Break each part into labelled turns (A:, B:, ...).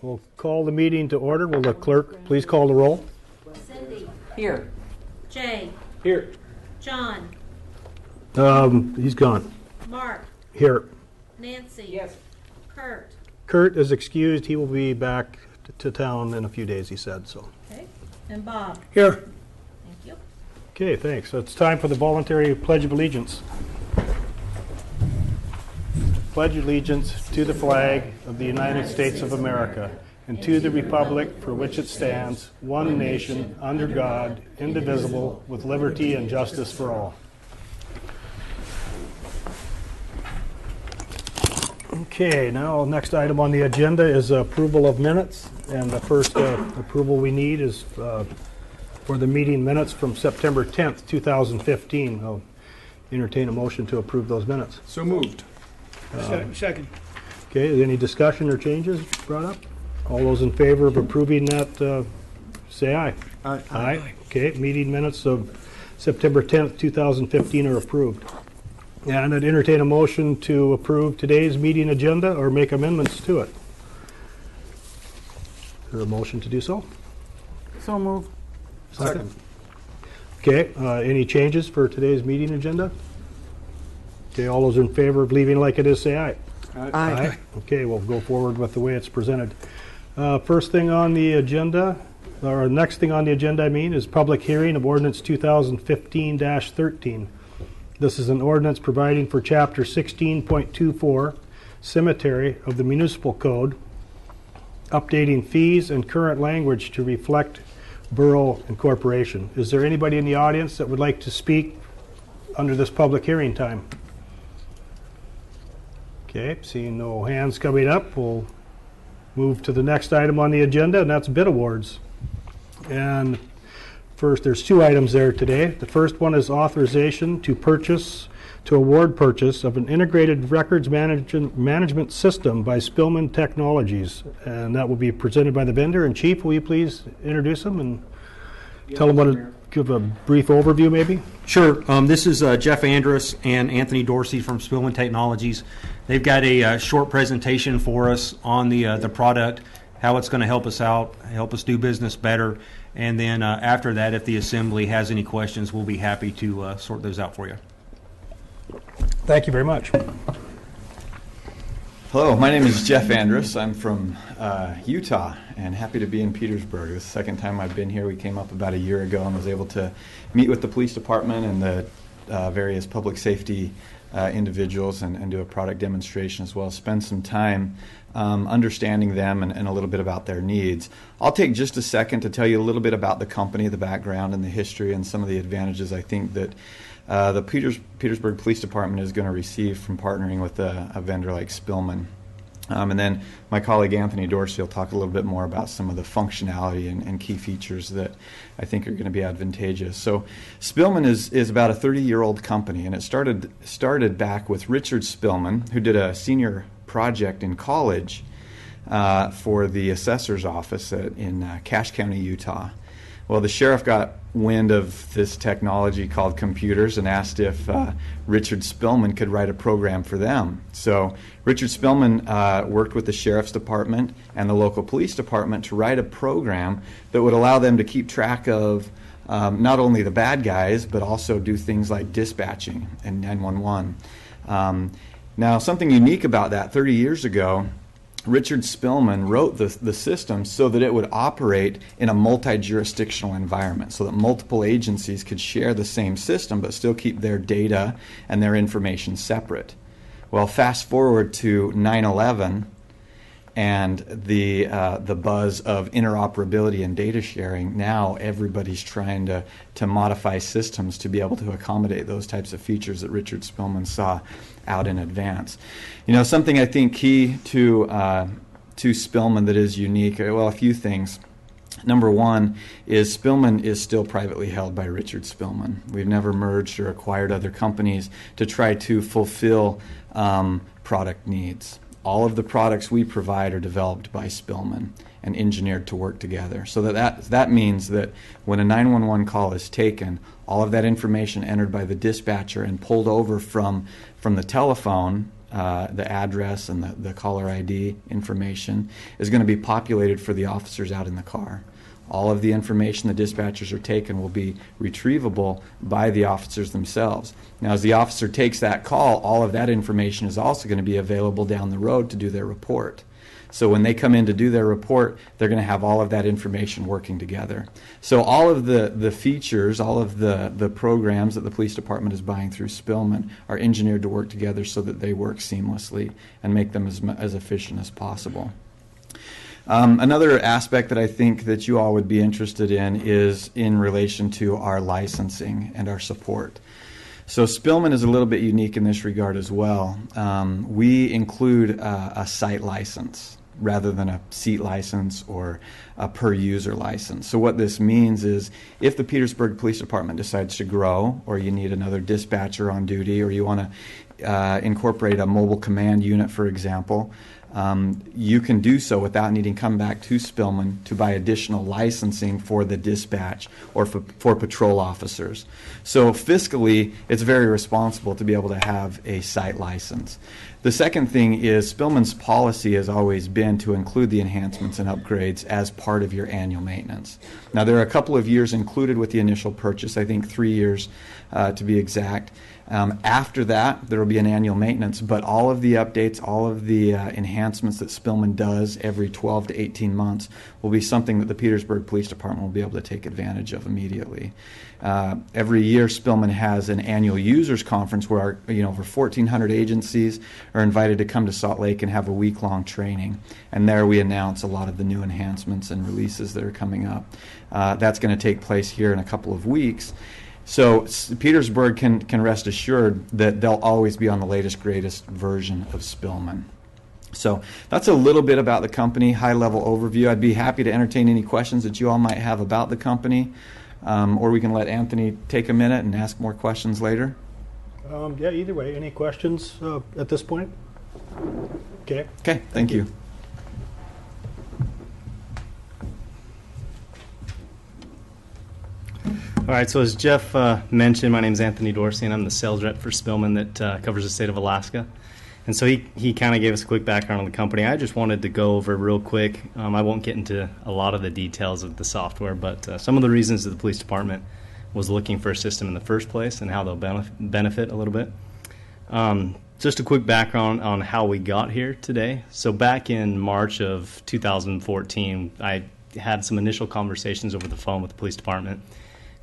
A: We'll call the meeting to order. Will the clerk please call the roll?
B: Cindy.
C: Here.
B: Jay.
C: Here.
B: John.
A: He's gone.
B: Mark.
A: Here.
B: Nancy.
C: Yes.
B: Kurt.
A: Kurt is excused. He will be back to town in a few days, he said. So.
B: Okay. And Bob.
A: Here.
B: Thank you.
A: Okay, thanks. So it's time for the voluntary Pledge of Allegiance. Pledge allegiance to the flag of the United States of America and to the republic for which it stands, one nation, under God, indivisible, with liberty and justice for all. Okay, now next item on the agenda is approval of minutes. And the first approval we need is for the meeting minutes from September 10th, 2015. I'll entertain a motion to approve those minutes.
D: So moved. Second.
A: Okay, any discussion or changes brought up? All those in favor of approving that, say aye.
D: Aye.
A: Aye. Okay, meeting minutes of September 10th, 2015 are approved. And I'd entertain a motion to approve today's meeting agenda or make amendments to it. Is there a motion to do so?
C: So moved.
A: Second. Okay, any changes for today's meeting agenda? Okay, all those in favor of leaving like it is, say aye.
C: Aye.
A: Okay, we'll go forward with the way it's presented. First thing on the agenda, or next thing on the agenda, is public hearing of ordinance 2015-13. This is an ordinance providing for Chapter 16.24, Cemetery of the Municipal Code, updating fees and current language to reflect borough incorporation. Is there anybody in the audience that would like to speak under this public hearing time? Okay, seeing no hands coming up, we'll move to the next item on the agenda, and that's bid awards. And first, there's two items there today. The first one is authorization to award purchase of an integrated records management system by Spillman Technologies. And that will be presented by the vendor. And Chief, will you please introduce them and tell them give a brief overview maybe?
E: Sure. This is Jeff Andrus and Anthony Dorsey from Spillman Technologies. They've got a short presentation for us on the product, how it's going to help us out, help us do business better. And then after that, if the assembly has any questions, we'll be happy to sort those out for you.
A: Thank you very much.
D: Hello, my name is Jeff Andrus. I'm from Utah and happy to be in Petersburg. This is the second time I've been here. We came up about a year ago and was able to meet with the police department and the various public safety individuals and do a product demonstration as well. Spend some time understanding them and a little bit about their needs. I'll take just a second to tell you a little bit about the company, the background and the history and some of the advantages I think that the Petersburg Police Department is going to receive from partnering with a vendor like Spillman. And then my colleague Anthony Dorsey will talk a little bit more about some of the functionality and key features that I think are going to be advantageous. So Spillman is about a 30-year-old company, and it started back with Richard Spillman, who did a senior project in college for the assessor's office in Cache County, Utah. Well, the sheriff got wind of this technology called computers and asked if Richard Spillman could write a program for them. So Richard Spillman worked with the sheriff's department and the local police department to write a program that would allow them to keep track of not only the bad guys, but also do things like dispatching and 911. Now, something unique about that, 30 years ago, Richard Spillman wrote the system so that it would operate in a multi-jurisdictional environment, so that multiple agencies could share the same system but still keep their data and their information separate. Well, fast forward to 9/11 and the buzz of interoperability and data sharing. Now everybody's trying to modify systems to be able to accommodate those types of features that Richard Spillman saw out in advance. You know, something I think key to Spillman that is unique, well, a few things. Number one is Spillman is still privately held by Richard Spillman. We've never merged or acquired other companies to try to fulfill product needs. All of the products we provide are developed by Spillman and engineered to work together. So that means that when a 911 call is taken, all of that information entered by the dispatcher and pulled over from the telephone the address and the caller ID information, is going to be populated for the officers out in the car. All of the information the dispatchers are taking will be retrievable by the officers themselves. Now, as the officer takes that call, all of that information is also going to be available down the road to do their report. So when they come in to do their report, they're going to have all of that information working together. So all of the features, all of the programs that the police department is buying through Spillman are engineered to work together so that they work seamlessly and make them as efficient as possible. Another aspect that I think that you all would be interested in is in relation to our licensing and our support. So Spillman is a little bit unique in this regard as well. We include a site license rather than a seat license or a per user license. So what this means is if the Petersburg Police Department decides to grow, or you need another dispatcher on duty, or you want to incorporate a mobile command unit, for example, you can do so without needing to come back to Spillman to buy additional licensing for the dispatch or for patrol officers. So fiscally, it's very responsible to be able to have a site license. The second thing is Spillman's policy has always been to include the enhancements and upgrades as part of your annual maintenance. Now, there are a couple of years included with the initial purchase, I think 3 years to be exact. After that, there will be an annual maintenance, but all of the updates, all of the enhancements that Spillman does every 12 to 18 months will be something that the Petersburg Police Department will be able to take advantage of immediately. Every year, Spillman has an annual users conference where over 1,400 agencies are invited to come to Salt Lake and have a week-long training. And there we announce a lot of the new enhancements and releases that are coming up. That's going to take place here in a couple of weeks. So Petersburg can rest assured that they'll always be on the latest, greatest version of Spillman. So that's a little bit about the company, high-level overview. I'd be happy to entertain any questions that you all might have about the company, or we can let Anthony take a minute and ask more questions later.
A: Yeah, either way. Any questions at this point? Okay.
D: Okay, thank you.
F: All right, so as Jeff mentioned, my name is Anthony Dorsey, and I'm the sales rep for Spillman that covers the state of Alaska. And so he kind of gave us a quick background on the company. I just wanted to go over real quick. I won't get into a lot of the details of the software, but some of the reasons that the police department was looking for a system in the first place and how they'll benefit a little bit. Just a quick background on how we got here today. So back in March of 2014, I had some initial conversations over the phone with the police department,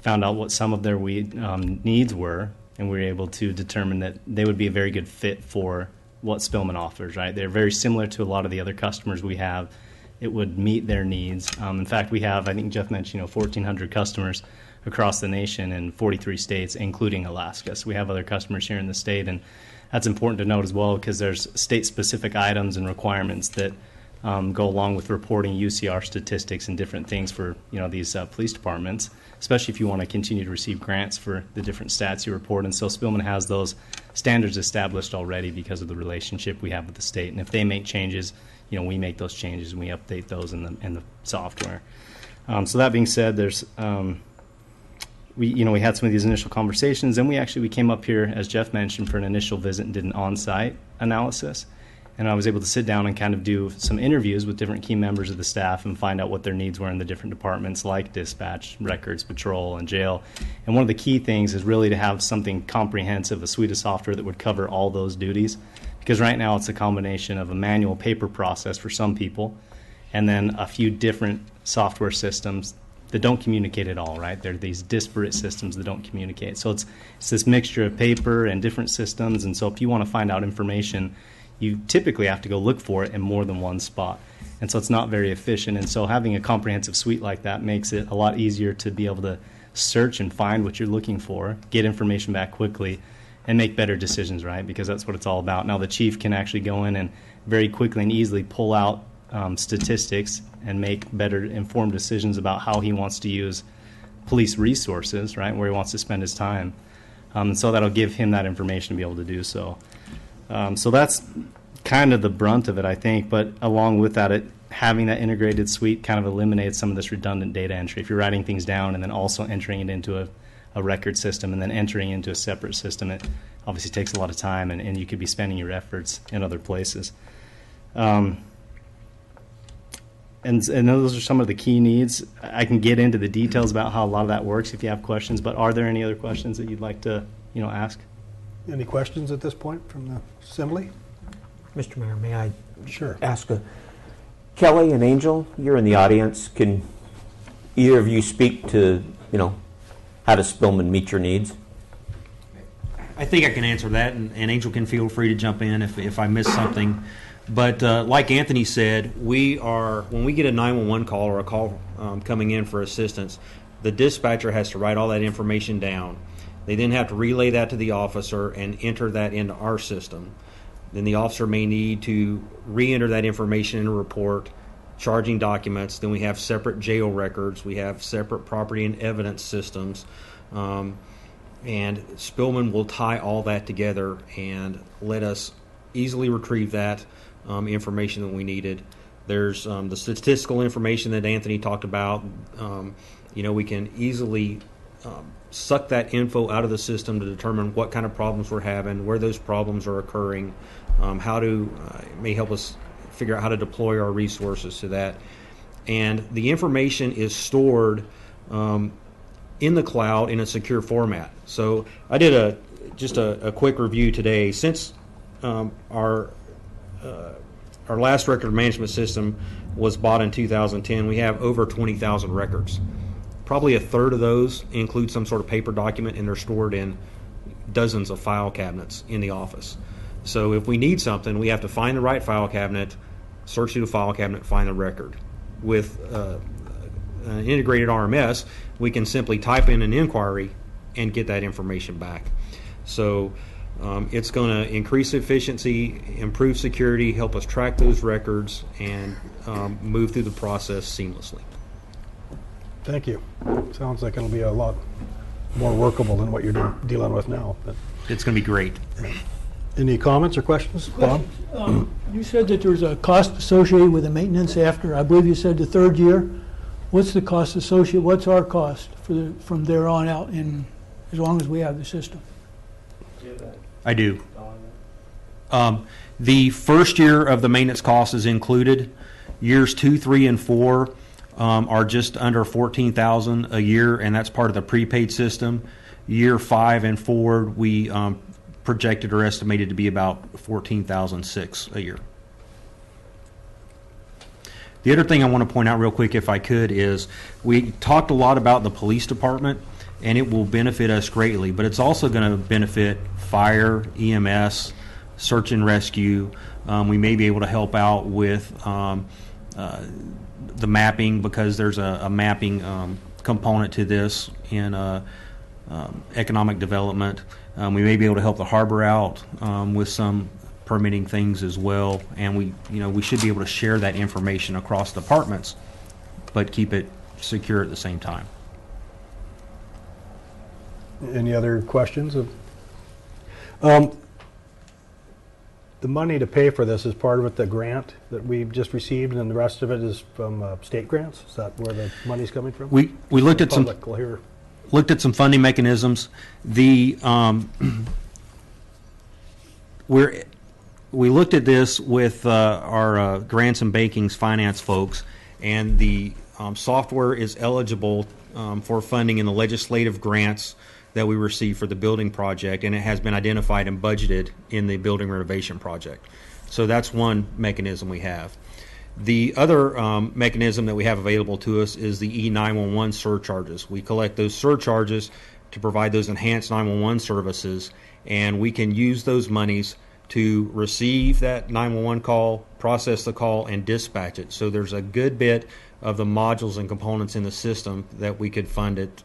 F: found out what some of their needs were, and we were able to determine that they would be a very good fit for what Spillman offers, right? They're very similar to a lot of the other customers we have. It would meet their needs. In fact, we have, I think Jeff mentioned, 1,400 customers across the nation in 43 states, including Alaska. So we have other customers here in the state, and that's important to note as well because there's state-specific items and requirements that go along with reporting UCR statistics and different things for these police departments, especially if you want to continue to receive grants for the different stats you report. And so Spillman has those standards established already because of the relationship we have with the state. And if they make changes, we make those changes and we update those in the software. So that being said, there's we had some of these initial conversations, and we came up here, as Jeff mentioned, for an initial visit and did an on-site analysis. And I was able to sit down and kind of do some interviews with different key members of the staff and find out what their needs were in the different departments like dispatch, records, patrol, and jail. And one of the key things is really to have something comprehensive, a suite of software that would cover all those duties. Because right now it's a combination of a manual paper process for some people and then a few different software systems that don't communicate at all, right? They're these disparate systems that don't communicate. So it's this mixture of paper and different systems. And so if you want to find out information, you typically have to go look for it in more than one spot. And so it's not very efficient. And so having a comprehensive suite like that makes it a lot easier to be able to search and find what you're looking for, get information back quickly, and make better decisions, right? Because that's what it's all about. Now the chief can actually go in and very quickly and easily pull out statistics and make better informed decisions about how he wants to use police resources, right, where he wants to spend his time. So that'll give him that information to be able to do so. So that's kind of the brunt of it, I think. But along with that, having that integrated suite kind of eliminates some of this redundant data entry. If you're writing things down and then also entering it into a record system and then entering into a separate system, it obviously takes a lot of time, and you could be spending your efforts in other places. And those are some of the key needs. I can get into the details about how a lot of that works if you have questions, but are there any other questions that you'd like to, ask?
A: Any questions at this point from the assembly?
G: Mr. Mayor, may I
A: Sure.
G: ask Kelly and Angel, you're in the audience. Can either of you speak to, how does Spillman meet your needs?
E: I think I can answer that, and Angel can feel free to jump in if I miss something. But like Anthony said, when we get a 911 call or a call coming in for assistance, the dispatcher has to write all that information down. They then have to relay that to the officer and enter that into our system. Then the officer may need to re-enter that information in a report, charging documents. Then we have separate jail records. We have separate property and evidence systems. And Spillman will tie all that together and let us easily retrieve that information that we needed. There's the statistical information that Anthony talked about. We can easily suck that info out of the system to determine what kind of problems we're having, where those problems are occurring, it may help us figure out how to deploy our resources to that. And the information is stored in the cloud in a secure format. So I did just a quick review today. Since our last record management system was bought in 2010, we have over 20,000 records. Probably a third of those include some sort of paper document, and they're stored in dozens of file cabinets in the office. So if we need something, we have to find the right file cabinet, search through the file cabinet, find the record. With an integrated RMS, we can simply type in an inquiry and get that information back. So it's going to increase efficiency, improve security, help us track those records, and move through the process seamlessly.
A: Thank you. Sounds like it'll be a lot more workable than what you're dealing with now. But
E: It's going to be great.
A: any comments or questions, Bob?
H: You said that there's a cost associated with the maintenance after, I believe you said the third year. What's the cost associated, what's our cost from there on out, as long as we have the system?
E: I do. The first year of the maintenance cost is included. Years 2, 3, and 4 are just under $14,000 a year, and that's part of the prepaid system. Year 5 and forward, we projected or estimated to be about $14,600 a year. The other thing I want to point out real quick, if I could, is we talked a lot about the police department, and it will benefit us greatly, but it's also going to benefit fire, EMS, search and rescue. We may be able to help out with the mapping, because there's a mapping component to this in economic development. We may be able to help the harbor out with some permitting things as well, and we should be able to share that information across departments, but keep it secure at the same time.
A: Any other questions? The money to pay for this is part of it, the grant that we've just received, and the rest of it is from state grants? Is that where the money's coming from?
E: We looked at some
A: Public will hear.
E: looked at some funding mechanisms. We looked at this with our grants and bankings finance folks, and the software is eligible for funding in the legislative grants that we receive for the building project, and it has been identified and budgeted in the building renovation project. So that's one mechanism we have. The other mechanism that we have available to us is the E911 surcharges. We collect those surcharges to provide those enhanced 911 services, and we can use those monies to receive that 911 call, process the call, and dispatch it. So there's a good bit of the modules and components in the system that we could fund it,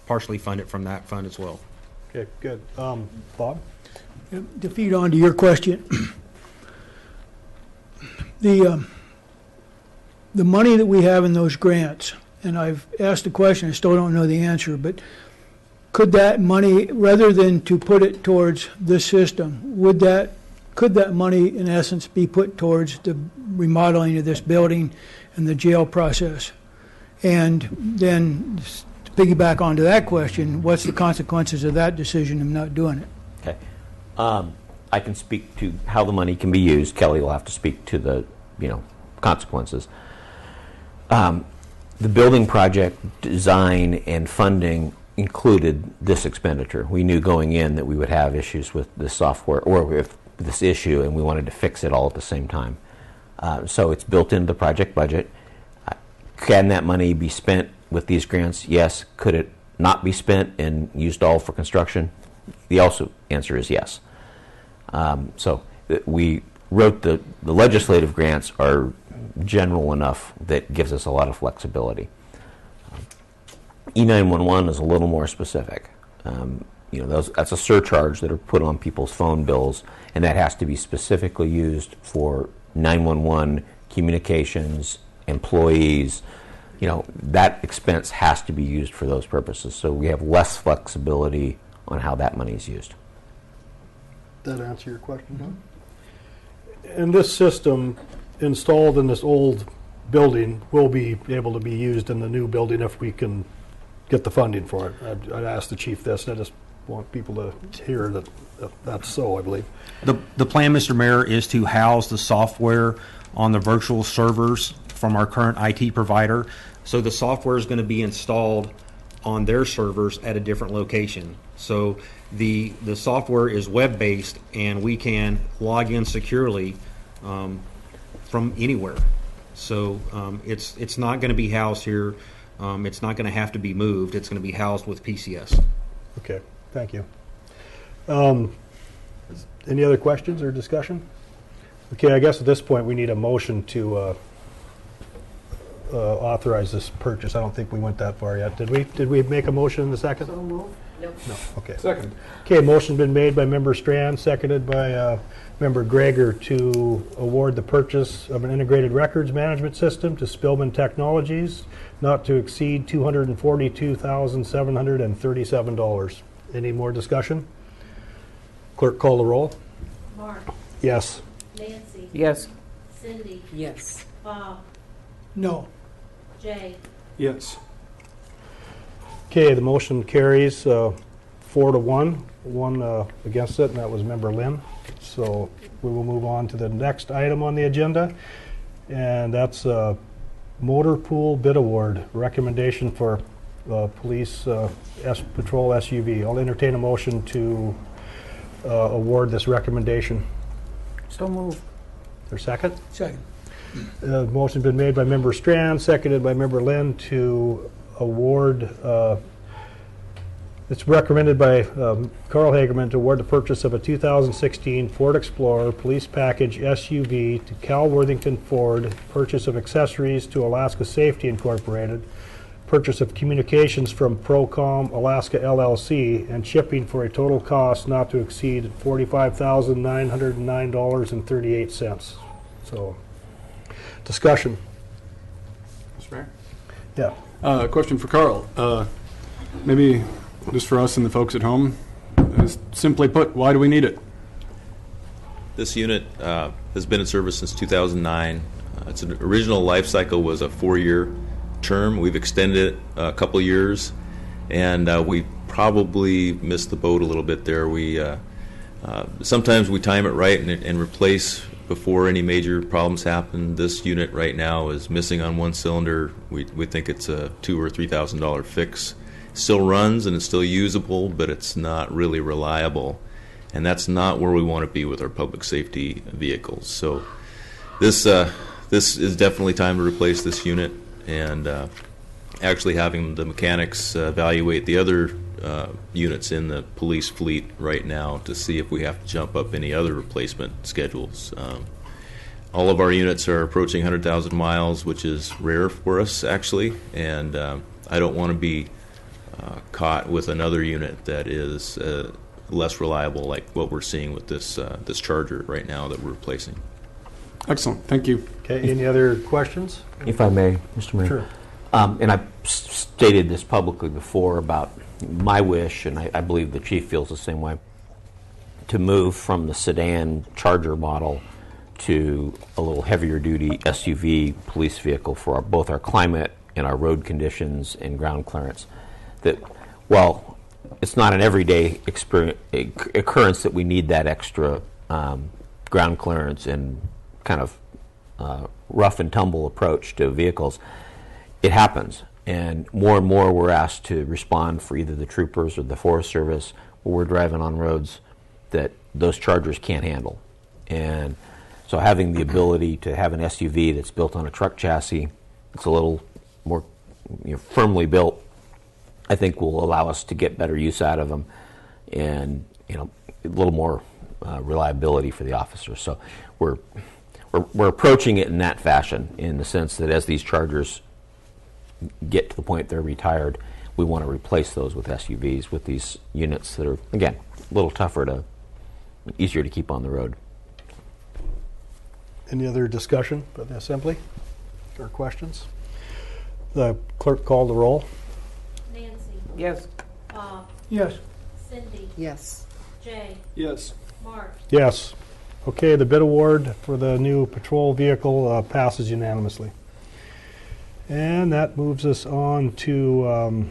E: partially fund it from that fund as well.
A: Okay, good. Bob?
H: To feed on to your question, the money that we have in those grants, and I've asked the question, I still don't know the answer, but could that money, rather than to put it towards this system, could that money in essence be put towards the remodeling of this building and the jail process? And then to piggyback onto that question, what's the consequences of that decision of not doing it?
G: Okay. I can speak to how the money can be used. Kelly will have to speak to the, consequences. The building project design and funding included this expenditure. We knew going in that we would have issues with the software or with this issue, and we wanted to fix it all at the same time. So it's built into the project budget. Can that money be spent with these grants? Yes. Could it not be spent and used all for construction? The answer is yes. So we wrote the legislative grants are general enough that gives us a lot of flexibility. E911 is a little more specific. That's a surcharge that are put on people's phone bills, and that has to be specifically used for 911 communications, employees. That expense has to be used for those purposes. So we have less flexibility on how that money is used.
A: That answer your question, Don? And this system installed in this old building will be able to be used in the new building if we can get the funding for it. I'd asked the chief this, and I just want people to hear that that's so, I believe.
E: The plan, Mr. Mayor, is to house the software on the virtual servers from our current IT provider. So the software is going to be installed on their servers at a different location. So the software is web-based, and we can log in securely from anywhere. So it's not going to be housed here. It's not going to have to be moved. It's going to be housed with PCS.
A: Okay, thank you. Any other questions or discussion? Okay, I guess at this point we need a motion to authorize this purchase. I don't think we went that far yet. Did we make a motion in the second?
C: So move.
B: Nope.
A: No, okay.
C: Second.
A: Okay, motion been made by Member Strand, seconded by Member Greger to award the purchase of an integrated records management system to Spillman Technologies, not to exceed $242,737. Any more discussion? Clerk, call the roll.
B: Mark,
A: Yes.
B: Nancy,
C: Yes.
B: Cindy,
C: Yes.
B: Bob,
H: No.
B: Jay.
C: Yes.
A: Okay, the motion carries 4-1, one against it, and that was Member Lynn. So we will move on to the next item on the agenda, and that's motor pool bid award, recommendation for police patrol SUV. I'll entertain a motion to award this recommendation.
C: So move.
A: Is there a second?
H: Second.
A: Motion's been made by Member Strand, seconded by Member Lynn to award, it's recommended by Carl Hagerman to award the purchase of a 2016 Ford Explorer Police Package SUV to Cal Worthington Ford, purchase of accessories to Alaska Safety Incorporated, purchase of communications from Procom Alaska LLC, and shipping for a total cost not to exceed $45,909.38. So, discussion.
I: Mr. Mayor?
A: Yeah.
I: Question for Carl. Maybe just for us and the folks at home. Simply put, why do we need it?
J: This unit has been in service since 2009. Its original life cycle was a 4-year term. We've extended it a couple years, and we probably missed the boat a little bit there. Sometimes we time it right and replace before any major problems happen. This unit right now is missing on one cylinder. We think it's a $2,000 or $3,000 fix. Still runs and it's still usable, but it's not really reliable, and that's not where we want to be with our public safety vehicles. So this is definitely time to replace this unit, and actually having the mechanics evaluate the other units in the police fleet right now to see if we have to jump up any other replacement schedules. All of our units are approaching 100,000 miles, which is rare for us actually, and I don't want to be caught with another unit that is less reliable, like what we're seeing with this Charger right now that we're replacing.
I: Excellent. Thank you.
A: Okay, any other questions?
G: If I may, Mr. Mayor.
A: Sure.
G: And I've stated this publicly before about my wish, and I believe the chief feels the same way, to move from the sedan Charger model to a little heavier duty SUV police vehicle for both our climate and our road conditions and ground clearance. That while it's not an everyday occurrence that we need that extra ground clearance and kind of rough and tumble approach to vehicles. It happens, and more we're asked to respond for either the troopers or the Forest Service when we're driving on roads that those Chargers can't handle. And so having the ability to have an SUV that's built on a truck chassis, it's a little more firmly built, I think will allow us to get better use out of them, and a little more reliability for the officers. So we're approaching it in that fashion, in the sense that as these Chargers get to the point they're retired, we want to replace those with SUVs, with these units that are, again, a little easier to keep on the road.
A: Any other discussion by the Assembly or questions? The clerk call the roll.
B: Nancy,
C: Yes.
B: Bob,
H: Yes.
B: Cindy,
C: Yes.
B: Jay,
I: Yes.
B: Mark.
A: Yes. Okay, the bid award for the new patrol vehicle passes unanimously. And that moves us on to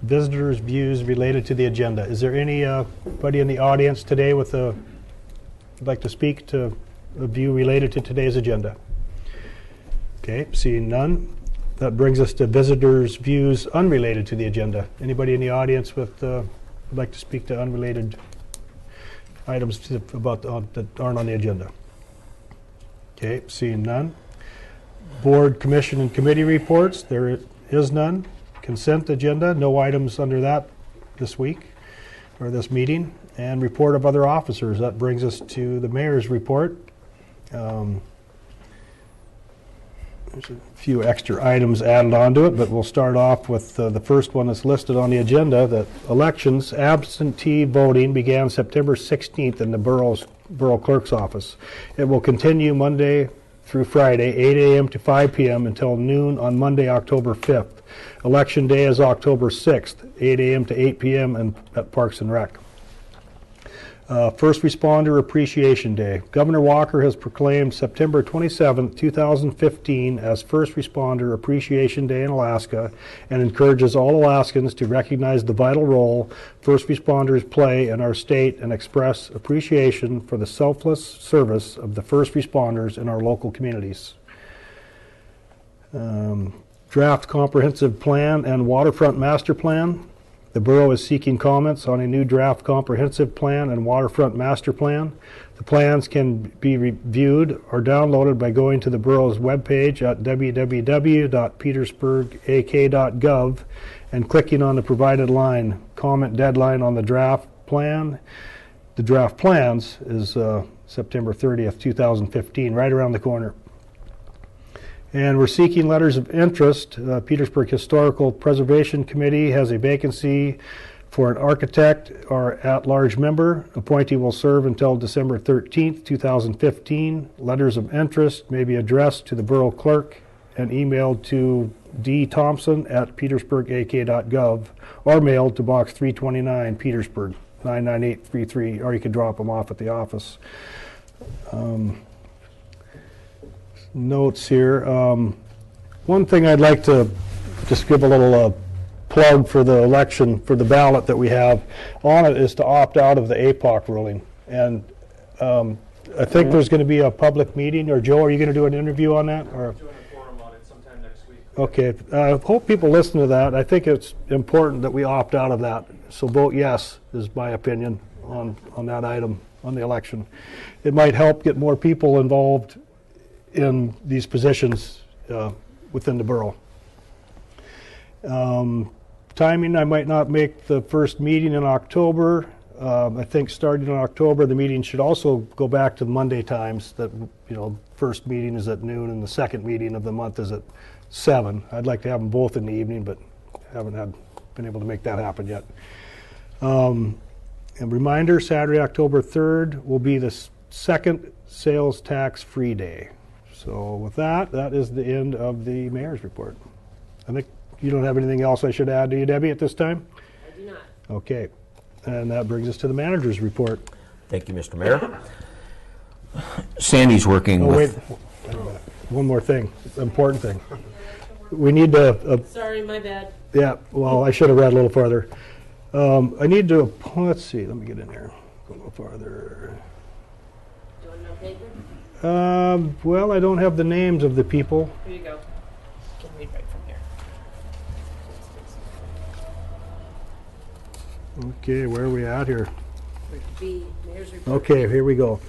A: visitors' views related to the agenda. Is there anybody in the audience today would like to speak to a view related to today's agenda? Okay, seeing none. That brings us to visitors' views unrelated to the agenda. Anybody in the audience would like to speak to unrelated items that aren't on the agenda? Okay, seeing none. Board, commission, and committee reports. There is none. Consent agenda, no items under that this week or this meeting. And report of other officers. That brings us to the mayor's report. There's a few extra items added onto it, but we'll start off with the first one that's listed on the agenda, that elections, absentee voting began September 16th in the Borough Clerk's office. It will continue Monday through Friday, 8 a.m. to 5 p.m. until noon on Monday, October 5th. Election day is October 6th, 8 a.m. to 8 p.m. at Parks and Rec. First Responder Appreciation Day. Governor Walker has proclaimed September 27, 2015 as First Responder Appreciation Day in Alaska, and encourages all Alaskans to recognize the vital role first responders play in our state and express appreciation for the selfless service of the first responders in our local communities. Draft Comprehensive Plan and Waterfront Master Plan. The Borough is seeking comments on a new draft comprehensive plan and waterfront master plan. The plans can be reviewed or downloaded by going to the Borough's webpage at www.petersburgak.gov and clicking on the provided line. Comment deadline on the draft plan. The draft plans is September 30th, 2015, right around the corner. And we're seeking letters of interest. Petersburg Historical Preservation Committee has a vacancy for an architect or at-large member. Appointee will serve until December 13th, 2015. Letters of interest may be addressed to the Borough Clerk and emailed to dthompson@petersburgak.gov or mailed to Box 329, Petersburg, 99833, or you could drop them off at the office. Notes here. One thing I'd like to just give a little plug for the election, for the ballot that we have on it, is to opt out of the APOC ruling. And I think there's going to be a public meeting, or Joe, are you going to do an interview on that? Or?
E: Doing a forum on it sometime next week.
A: Okay. I hope people listen to that. I think it's important that we opt out of that. So vote yes is my opinion on that item, on the election. It might help get more people involved in these positions within the borough. Timing, I might not make the first meeting in October. I think starting in October, the meeting should also go back to Monday times. That, first meeting is at noon and the second meeting of the month is at 7. I'd like to have them both in the evening, but haven't been able to make that happen yet. And reminder, Saturday, October 3rd will be the second sales tax free day. So with that is the end of the mayor's report. I think you don't have anything else I should add, do you, Debbie, at this time?
B: I do not.
A: Okay. And that brings us to the manager's report.
G: Thank you, Mr. Mayor. Sandy's working with...
A: Wait a minute. One more thing, important thing. We need to...
B: Sorry, my bad.
A: Yeah, well, I should have read a little further. I need to, let's see, let me get in here. Go a little farther.
B: Do you want no paper?
A: Well, I don't have the names of the people.
C: Here you go. You can read right from here.
A: Okay, where are we at here?
B: B, mayor's report.
A: Okay, here we go.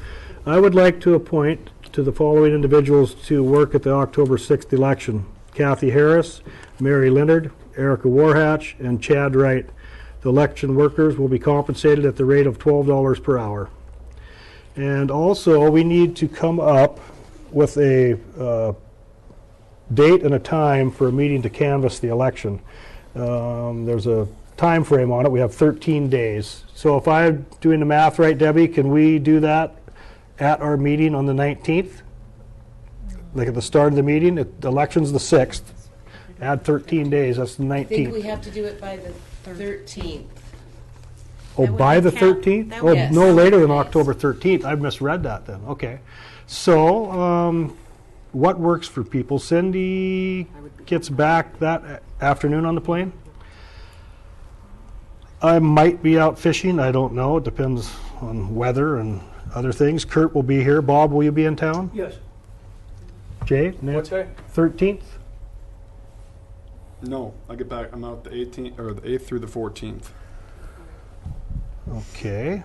A: I would like to appoint to the following individuals to work at the October 6th election. Kathy Harris, Mary Leonard, Erica Warhatch, and Chad Wright. The election workers will be compensated at the rate of $12 per hour. And also, we need to come up with a date and a time for a meeting to canvass the election. There's a time frame on it. We have 13 days. So if I'm doing the math right, Debbie, can we do that at our meeting on the 19th? Like at the start of the meeting? The election's the 6th. Add 13 days, that's the 19th.
K: I think we have to do it by the 13th.
A: Oh,
K: That
A: by the
K: would count.
A: 13th?
K: That
A: Oh,
K: would-
A: no
K: yes.
A: later than October 13th. I misread that then. Okay. So, what works for people? Cindy gets back that afternoon on the plane? I might be out fishing. I don't know. It depends on weather and other things. Kurt will be here. Bob, will you be in town?
H: Yes.
A: Jay?
I: What day?
A: 13th?
I: No, I get back. I'm out the 18th or the 8th through the 14th.
A: Okay.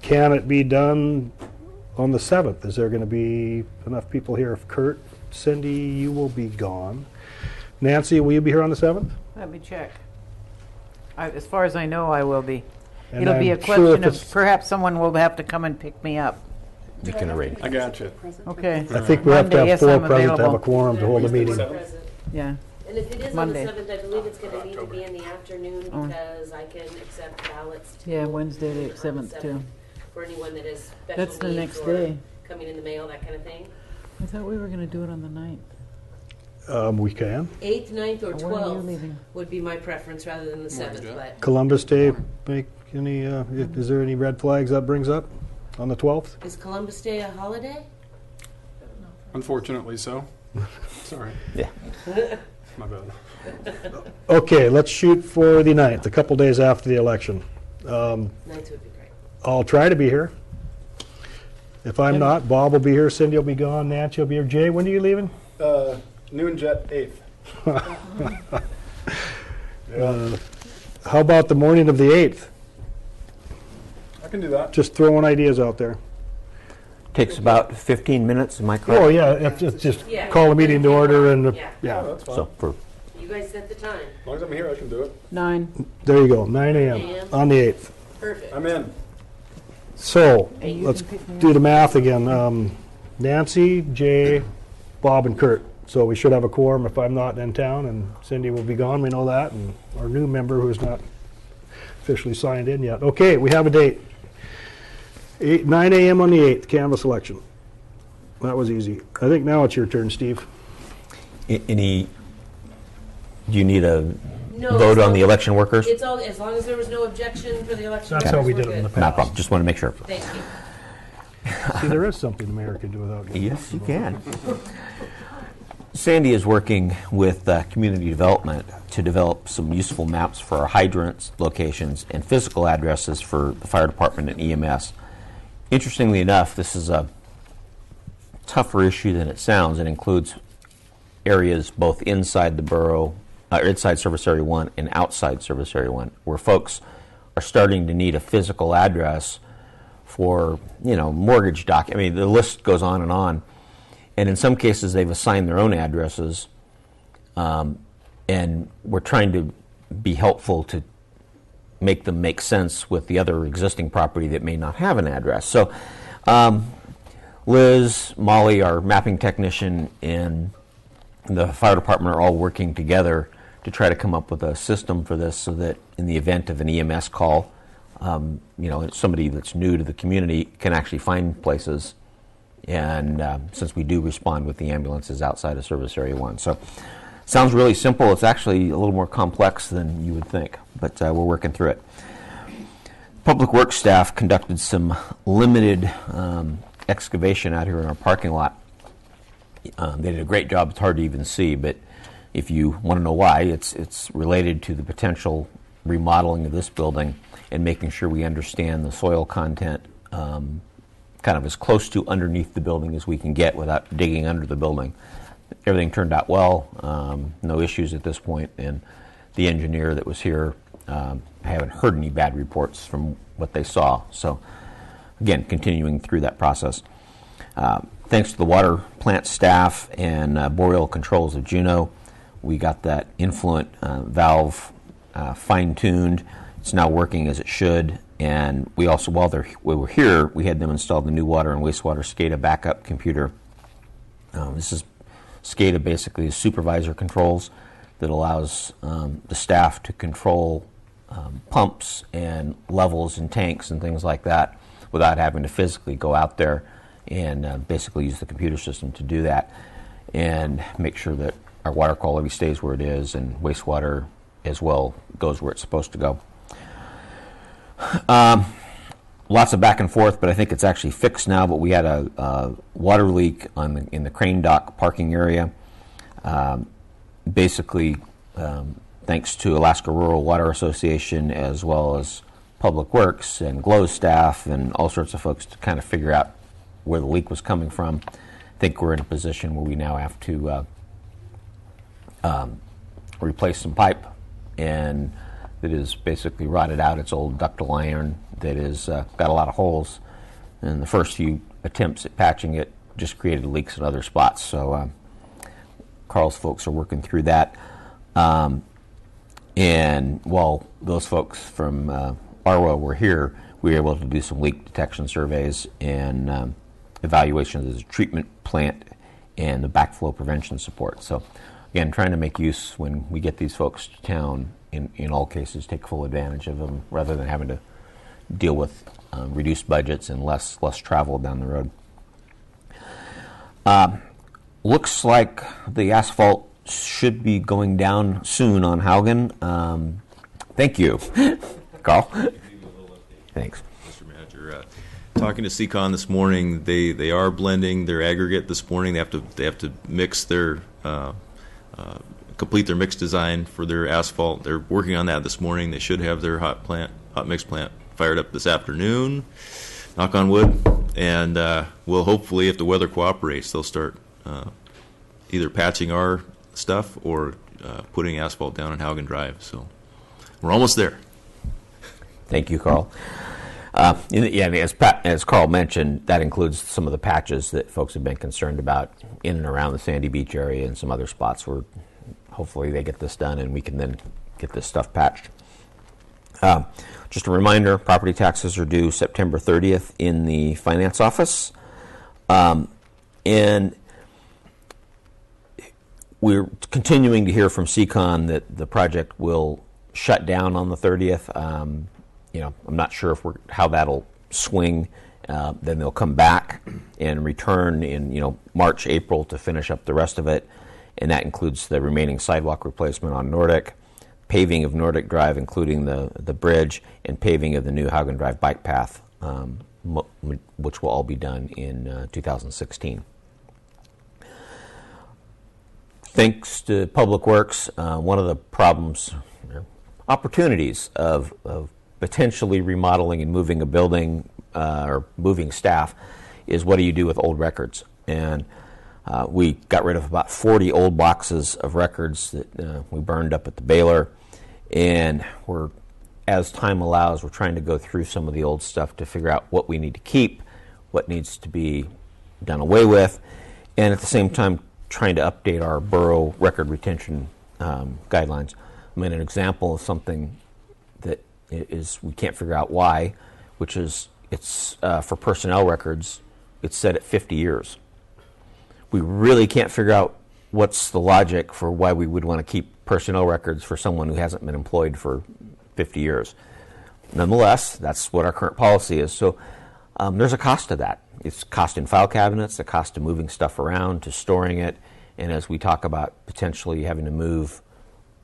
A: Can it be done on the 7th? Is there going to be enough people here? If Kurt, Cindy, you will be gone. Nancy, will you be here on the 7th?
C: Let me check. As far as I know, I will be.
A: And
C: It'll be a
A: I'm sure
C: question
A: if
C: of
A: it's-
C: perhaps someone will have to come and pick me up.
G: You can arrange.
I: I got you.
C: Okay.
A: I think we have to
C: Monday,
A: have
C: yes,
A: 4
C: I'm
A: present to have a
C: available.
A: quorum to hold a meeting.
B: Present.
C: Yeah.
B: And if it is
C: Monday.
B: on the 7th, I believe it's going to need to be in the afternoon
C: Oh.
B: because I can accept ballots.
C: Yeah,
B: till
C: Wednesday the
B: on the
C: 7th too.
B: For anyone that has special
C: That's the
B: needs
C: next
B: or
C: day.
B: coming in the mail, that kind of thing.
C: I thought we were going to do it on the 9th.
A: We can.
B: 8th, 9th, or
C: When are you
B: 12th
C: leaving?
B: would be my preference rather than the 7th,
I: Jeff.
B: but
A: Columbus Day, make any, is there any red flags that brings up on the 12th?
B: is Columbus Day a holiday?
I: Unfortunately, so. Sorry.
G: Yeah.
I: My bad.
A: Okay, let's shoot for the 9th, a couple days after the election.
B: 9th would be great.
A: I'll try to be here. If I'm not, Bob will be here, Cindy will be gone, Nancy will be here. Jay, when are you leaving?
I: Noon jet 8th.
A: How about the morning of the 8th?
I: I can do that.
A: Just throwing ideas out there.
G: Takes about 15 minutes, am I correct?
A: Oh, yeah, it's just
B: Yeah.
A: call a meeting to order and,
B: Yeah.
A: yeah.
I: That's fine.
G: So for
B: You guys set the time.
I: As long as I'm here, I can do it.
C: 9.
A: There you go, 9 a.m. on the 8th.
B: Perfect.
I: I'm in.
A: So,
C: And you
A: let's
C: can pick me
A: do
C: up.
A: the math again. Nancy, Jay, Bob, and Kurt. So we should have a quorum if I'm not in town, and Cindy will be gone, we know that, and our new member who's not officially signed in yet. Okay, we have a date. 9 a.m. on the 8th, canvas election. That was easy. I think now it's your turn, Steve.
G: any, do you need a
B: No,
G: vote on
B: so
G: the election workers?
B: It's all, as long as there was no objection for the election.
A: That's how we
B: we're
A: did it in the
B: good.
G: Not a
A: past.
G: problem, just want to make sure.
B: Thank you.
A: See, there is something the mayor can do without getting.
G: Yes, you can. Sandy is working with community development to develop some useful maps for our hydrants, locations, and physical addresses for the fire department and EMS. Interestingly enough, this is a tougher issue than it sounds. It includes areas both inside the borough, inside Service Area 1 and outside Service Area 1, where folks are starting to need a physical address for, mortgage I mean, the list goes on. And in some cases, they've assigned their own addresses, and we're trying to be helpful to make them make sense with the other existing property that may not have an address. So Liz, Molly, our mapping technician, and the fire department are all working together to try to come up with a system for this so that in the event of an EMS call, somebody that's new to the community can actually find places. And since we do respond with the ambulances outside of Service Area 1. So sounds really simple. It's actually a little more complex than you would think, but we're working through it. Public Works staff conducted some limited excavation out here in our parking lot. They did a great job. It's hard to even see, but If you want to know why, it's related to the potential remodeling of this building and making sure we understand the soil content kind of as close to underneath the building as we can get without digging under the building. Everything turned out well, no issues at this point, and the engineer that was here, I haven't heard any bad reports from what they saw. So again, continuing through that process. Thanks to the water plant staff and boreal controls of Juneau, we got that influent valve fine-tuned. It's now working as it should. And we also, while we were here, we had them install the new water and wastewater SCADA backup computer. This is SCADA basically is supervisor controls that allows the staff to control pumps and levels in tanks and things like that without having to physically go out there and basically use the computer system to do that and make sure that our water quality stays where it is and wastewater as well goes where it's supposed to go. Lots of back and forth, but I think it's actually fixed now. But we had a water leak in the crane dock parking area. Basically, thanks to Alaska Rural Water Association as well as Public Works and GLOW staff and all sorts of folks to kind of figure out where the leak was coming from. I think we're in a position where we now have to replace some pipe, and that is basically rotted out. It's old ductile iron that is got a lot of holes, and the first few attempts at patching it just created leaks in other spots. So Carl's folks are working through that, and while those folks from ARWA were here, we were able to do some leak detection surveys and evaluations of the treatment plant and the backflow prevention support. So again, trying to make use when we get these folks to town, in all cases, take full advantage of them rather than having to deal with reduced budgets and less travel down the road. Looks like the asphalt should be going down soon on Haugen. Thank you. Carl? Thanks.
J: Mr. Manager, talking to Seacon this morning, they are blending their aggregate this morning. They have to mix their complete their mix design for their asphalt. They're working on that this morning. They should have their hot mix plant fired up this afternoon, knock on wood, and we'll hopefully, if the weather cooperates, they'll start either patching our stuff or putting asphalt down on Haugen Drive. So we're almost there.
G: Thank you, Carl. As Carl mentioned, that includes some of the patches that folks have been concerned about in and around the Sandy Beach area and some other spots where hopefully they get this done and we can then get this stuff patched. Just a reminder, property taxes are due September 30th in the finance office. And we're continuing to hear from Seacon that the project will shut down on the 30th. I'm not sure how that'll swing. Then they'll come back and return in March, April to finish up the rest of it, and that includes the remaining sidewalk replacement on Nordic, paving of Nordic Drive, including the bridge, and paving of the new Haugen Drive bike path, which will all be done in 2016. Thanks to Public Works, one of the opportunities of potentially remodeling and moving a building or moving staff is what do you do with old records? And we got rid of about 40 old boxes of records that we burned up at the baler, and as time allows, we're trying to go through some of the old stuff to figure out what we need to keep, what needs to be done away with, and at the same time trying to update our borough record retention guidelines. I mean, an example of something that is we can't figure out why, which is it's for personnel records, it's set at 50 years. We really can't figure out what's the logic for why we would want to keep personnel records for someone who hasn't been employed for 50 years. Nonetheless, that's what our current policy is. So there's a cost to that. It's cost in file cabinets, the cost of moving stuff around, to storing it, and as we talk about potentially having to move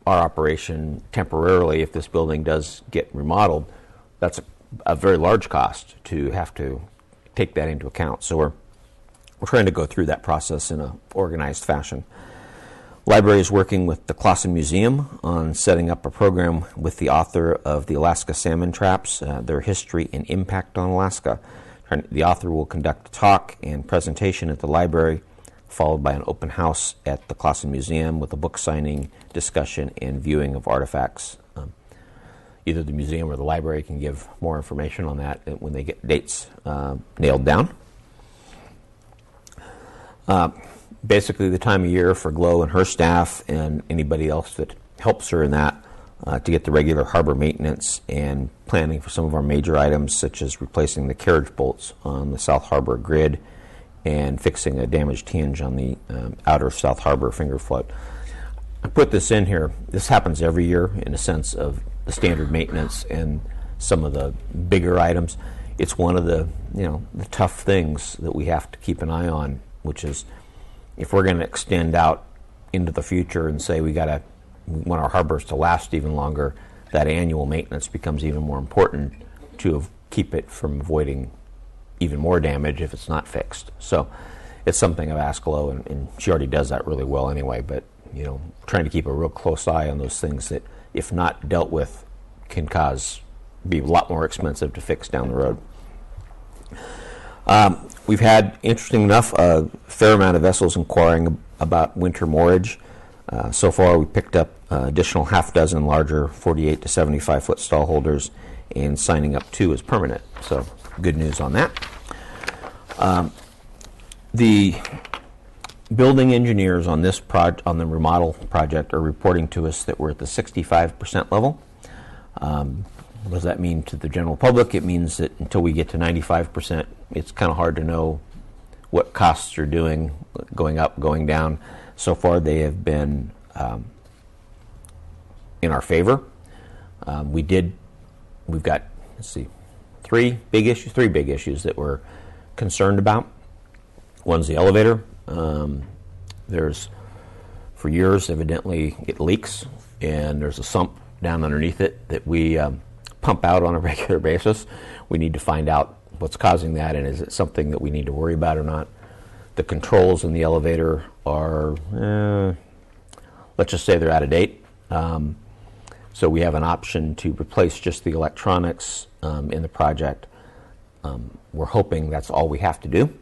G: our operation temporarily if this building does get remodeled, that's a very large cost to have to take that into account. So we're trying to go through that process in an organized fashion. Library is working with the Clausen Museum on setting up a program with the author of the Alaska Salmon Traps, Their History and Impact on Alaska. The author will conduct a talk and presentation at the library, followed by an open house at the Clausen Museum with a book signing, discussion, and viewing of artifacts. Either the museum or the library can give more information on that when they get dates nailed down. Basically the time of year for Glow and her staff and anybody else that helps her in that to get the regular harbor maintenance and planning for some of our major items, such as replacing the carriage bolts on the South Harbor grid and fixing a damaged hinge on the outer South Harbor finger float. I put this in here. This happens every year in a sense of the standard maintenance and some of the bigger items. It's one of the the tough things that we have to keep an eye on, which is if we're going to extend out into the future and say we want our harbors to last even longer, that annual maintenance becomes even more important to keep it from avoiding even more damage if it's not fixed. So it's something I've asked Glow, and she already does that really well anyway, but trying to keep a real close eye on those things that, if not dealt with, can be a lot more expensive to fix down the road. We've had, interesting enough, a fair amount of vessels inquiring about winter moorage. So far, we picked up additional half dozen larger 48 to 75 foot stall holders and signing up 2 as permanent. So good news on that. The building engineers on this on the remodel project are reporting to us that we're at the 65% level. What does that mean to the general public? It means that until we get to 95%, it's kind of hard to know what costs are doing, going up, going down. So far, they have been in our favor. We've got, three big issues that we're concerned about. One's the elevator. There's, for years, evidently, it leaks, and there's a sump down underneath it that we pump out on a regular basis. We need to find out what's causing that, and is it something that we need to worry about or not. The controls in the elevator are, let's just say they're out of date. So we have an option to replace just the electronics in the project. We're hoping that's all we have to do.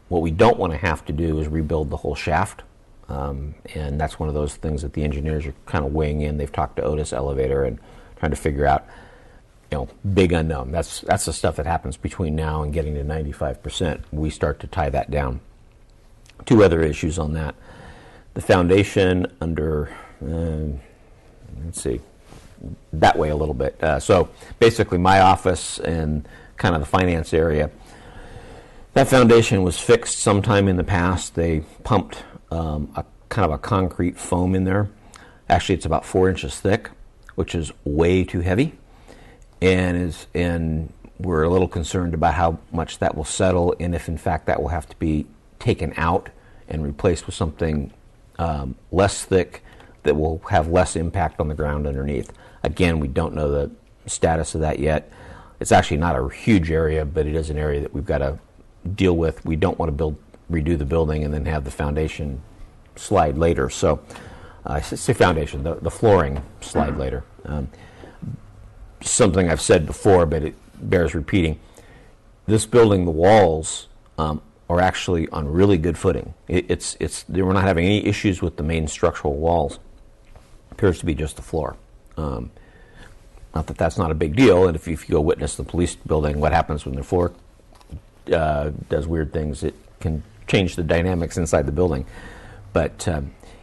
G: What we don't want to have to do is rebuild the whole shaft. And that's one of those things that the engineers are kind of weighing in. They've talked to Otis Elevator and trying to figure out, big unknown. That's the stuff that happens between now and getting to 95%. We start to tie that down. 2 other issues on that. The foundation under, that way a little bit. So basically my office and kind of the finance area, that foundation was fixed sometime in the past. They pumped a kind of a concrete foam in there. Actually, it's about 4 inches thick, which is way too heavy, and we're a little concerned about how much that will settle, and if in fact that will have to be taken out and replaced with something less thick that will have less impact on the ground underneath. Again, we don't know the status of that yet. It's actually not a huge area, but it is an area that we've got to deal with. We don't want to redo the building and then have the foundation slide later. So I say foundation, the flooring slide later. Something I've said before, but it bears repeating. This building, the walls are actually on really good footing. We're not having any issues with the main structural walls. It appears to be just the floor. Not that that's not a big deal, and if you go witness the police building, what happens when the floor does weird things, it can change the dynamics inside the building. But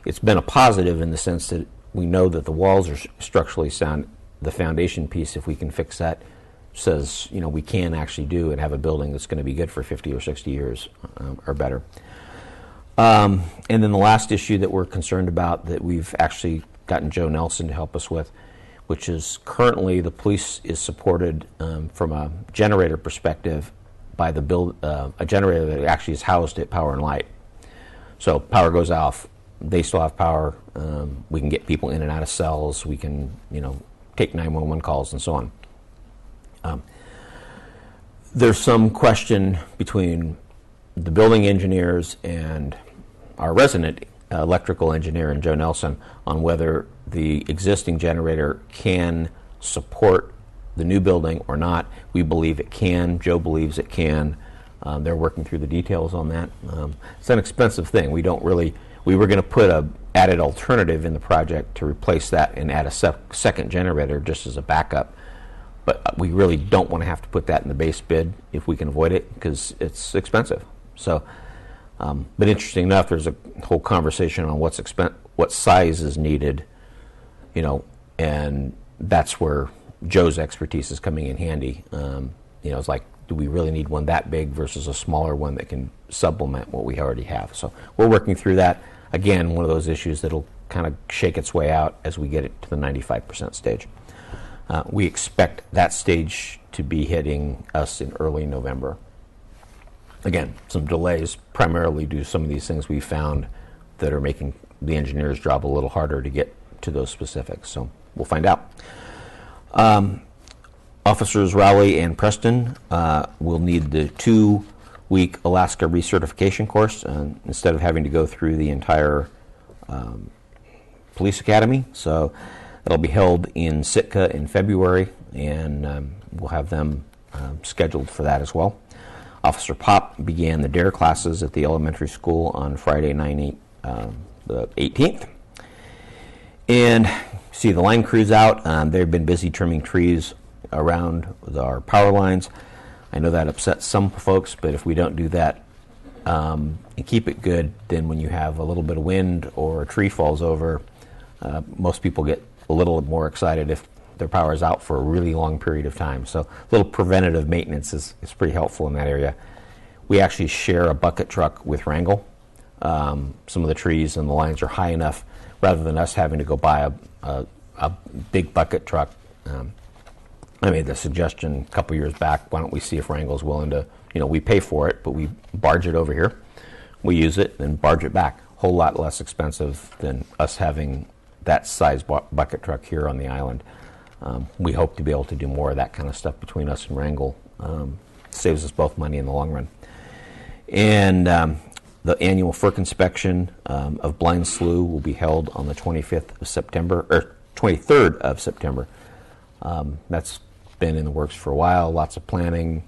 G: it's been a positive in the sense that we know that the walls are structurally sound. The foundation piece, if we can fix that, says we can actually do and have a building that's going to be good for 50 or 60 years or better. And then the last issue that we're concerned about that we've actually gotten Joe Nelson to help us with, which is currently the police is supported from a generator perspective by a generator that actually is housed at Power and Light. So power goes off, they still have power. We can get people in and out of cells. We can take 911 calls and so on. There's some question between the building engineers and our resident electrical engineer and Joe Nelson on whether the existing generator can support the new building or not. We believe it can. Joe believes it can. They're working through the details on that. It's an expensive thing. We were going to put a added alternative in the project to replace that and add a second generator just as a backup. But we really don't want to have to put that in the base bid if we can avoid it, because it's expensive. So, but interesting enough, there's a whole conversation on what size is needed, and that's where Joe's expertise is coming in handy. It's like, do we really need one that big versus a smaller one that can supplement what we already have? So we're working through that. Again, one of those issues that'll kind of shake its way out as we get it to the 95% stage. We expect that stage to be hitting us in early November. Again, some delays, primarily due to some of these things we found that are making the engineer's job a little harder to get to those specifics. So we'll find out. Officers Rowley and Preston will need the 2-week Alaska recertification course instead of having to go through the entire police academy. So it'll be held in Sitka in February, and we'll have them scheduled for that as well. Officer Pop began the DARE classes at the elementary school on Friday, the 18th. And see the line crews out. They've been busy trimming trees around our power lines. I know that upsets some folks, but if we don't do that and keep it good, then when you have a little bit of wind or a tree falls over, most people get a little more excited if their power is out for a really long period of time. So a little preventative maintenance is pretty helpful in that area. We actually share a bucket truck with Wrangell. Some of the trees and the lines are high enough, rather than us having to go buy a big bucket truck. I made the suggestion a couple years back, why don't we see if Wrangell's willing to, we pay for it, but we barge it over here, we use it, and barge it back. Whole lot less expensive than us having that size bucket truck here on the island. We hope to be able to do more of that kind of stuff between us and Wrangell. Saves us both money in the long run. And the annual FERC inspection of Blind Slough will be held on the 25th of September, or 23rd of September. That's been in the works for a while. Lots of planning,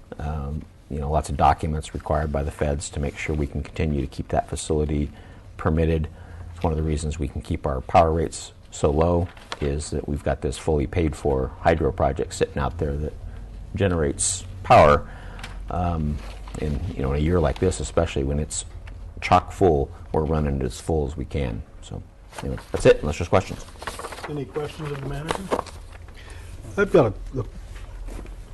G: lots of documents required by the feds to make sure we can continue to keep that facility permitted. It's one of the reasons we can keep our power rates so low, is that we've got this fully paid for hydro project sitting out there that generates power. In a year like this, especially when it's chock full, we're running it as full as we can. So anyway, that's it, unless there's questions.
A: Any questions of the manager? I've got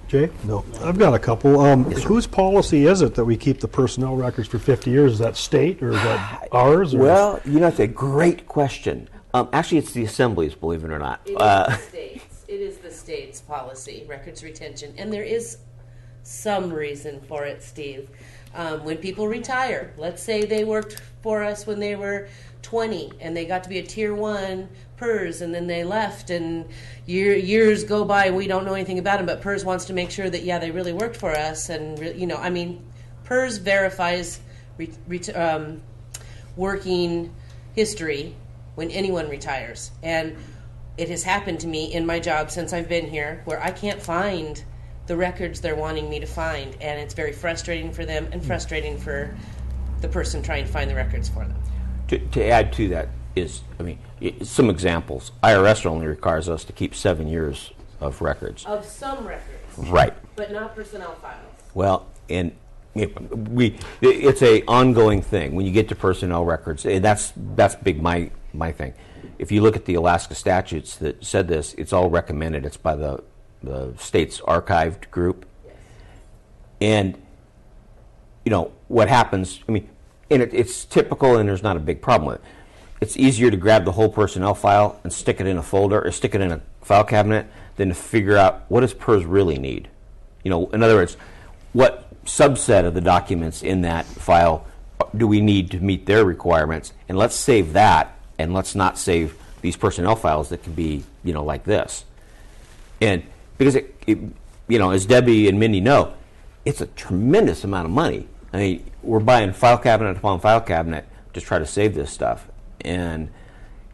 A: Jay? No. I've got a couple.
G: Yes, sir.
A: Whose policy is it that we keep the personnel records for 50 years? Is that state or is that ours? Or?
G: Well, it's a great question. Actually, it's the Assembly's, believe it or not.
B: It is the state's. It is the state's policy, records retention. And there is some reason for it, Steve. When people retire, let's say they worked for us when they were 20 and they got to be a tier 1 PERS, and then they left, and years go by, we don't know anything about them, but PERS wants to make sure that they really worked for us, and PERS verifies working history when anyone retires. And it has happened to me in my job since I've been here where I can't find the records they're wanting me to find, and it's very frustrating for them and frustrating for the person trying to find the records for them.
G: To add to that is, some examples. IRS only requires us to keep 7 years of records.
B: Of some records.
G: Right.
B: But not personnel files.
G: Well, and it's a ongoing thing. When you get to personnel records, and that's big my thing. If you look at the Alaska statutes that said this, it's all recommended. It's by the state's archived group. Yes. And what happens, and it's typical, and there's not a big problem with it. It's easier to grab the whole personnel file and stick it in a folder or stick it in a file cabinet than to figure out what does PERS really need. In other words, what subset of the documents in that file do we need to meet their requirements? And let's save that, and let's not save these personnel files that can be, like this. And because as Debbie and Mindy know, it's a tremendous amount of money. We're buying file cabinet upon file cabinet to try to save this stuff. and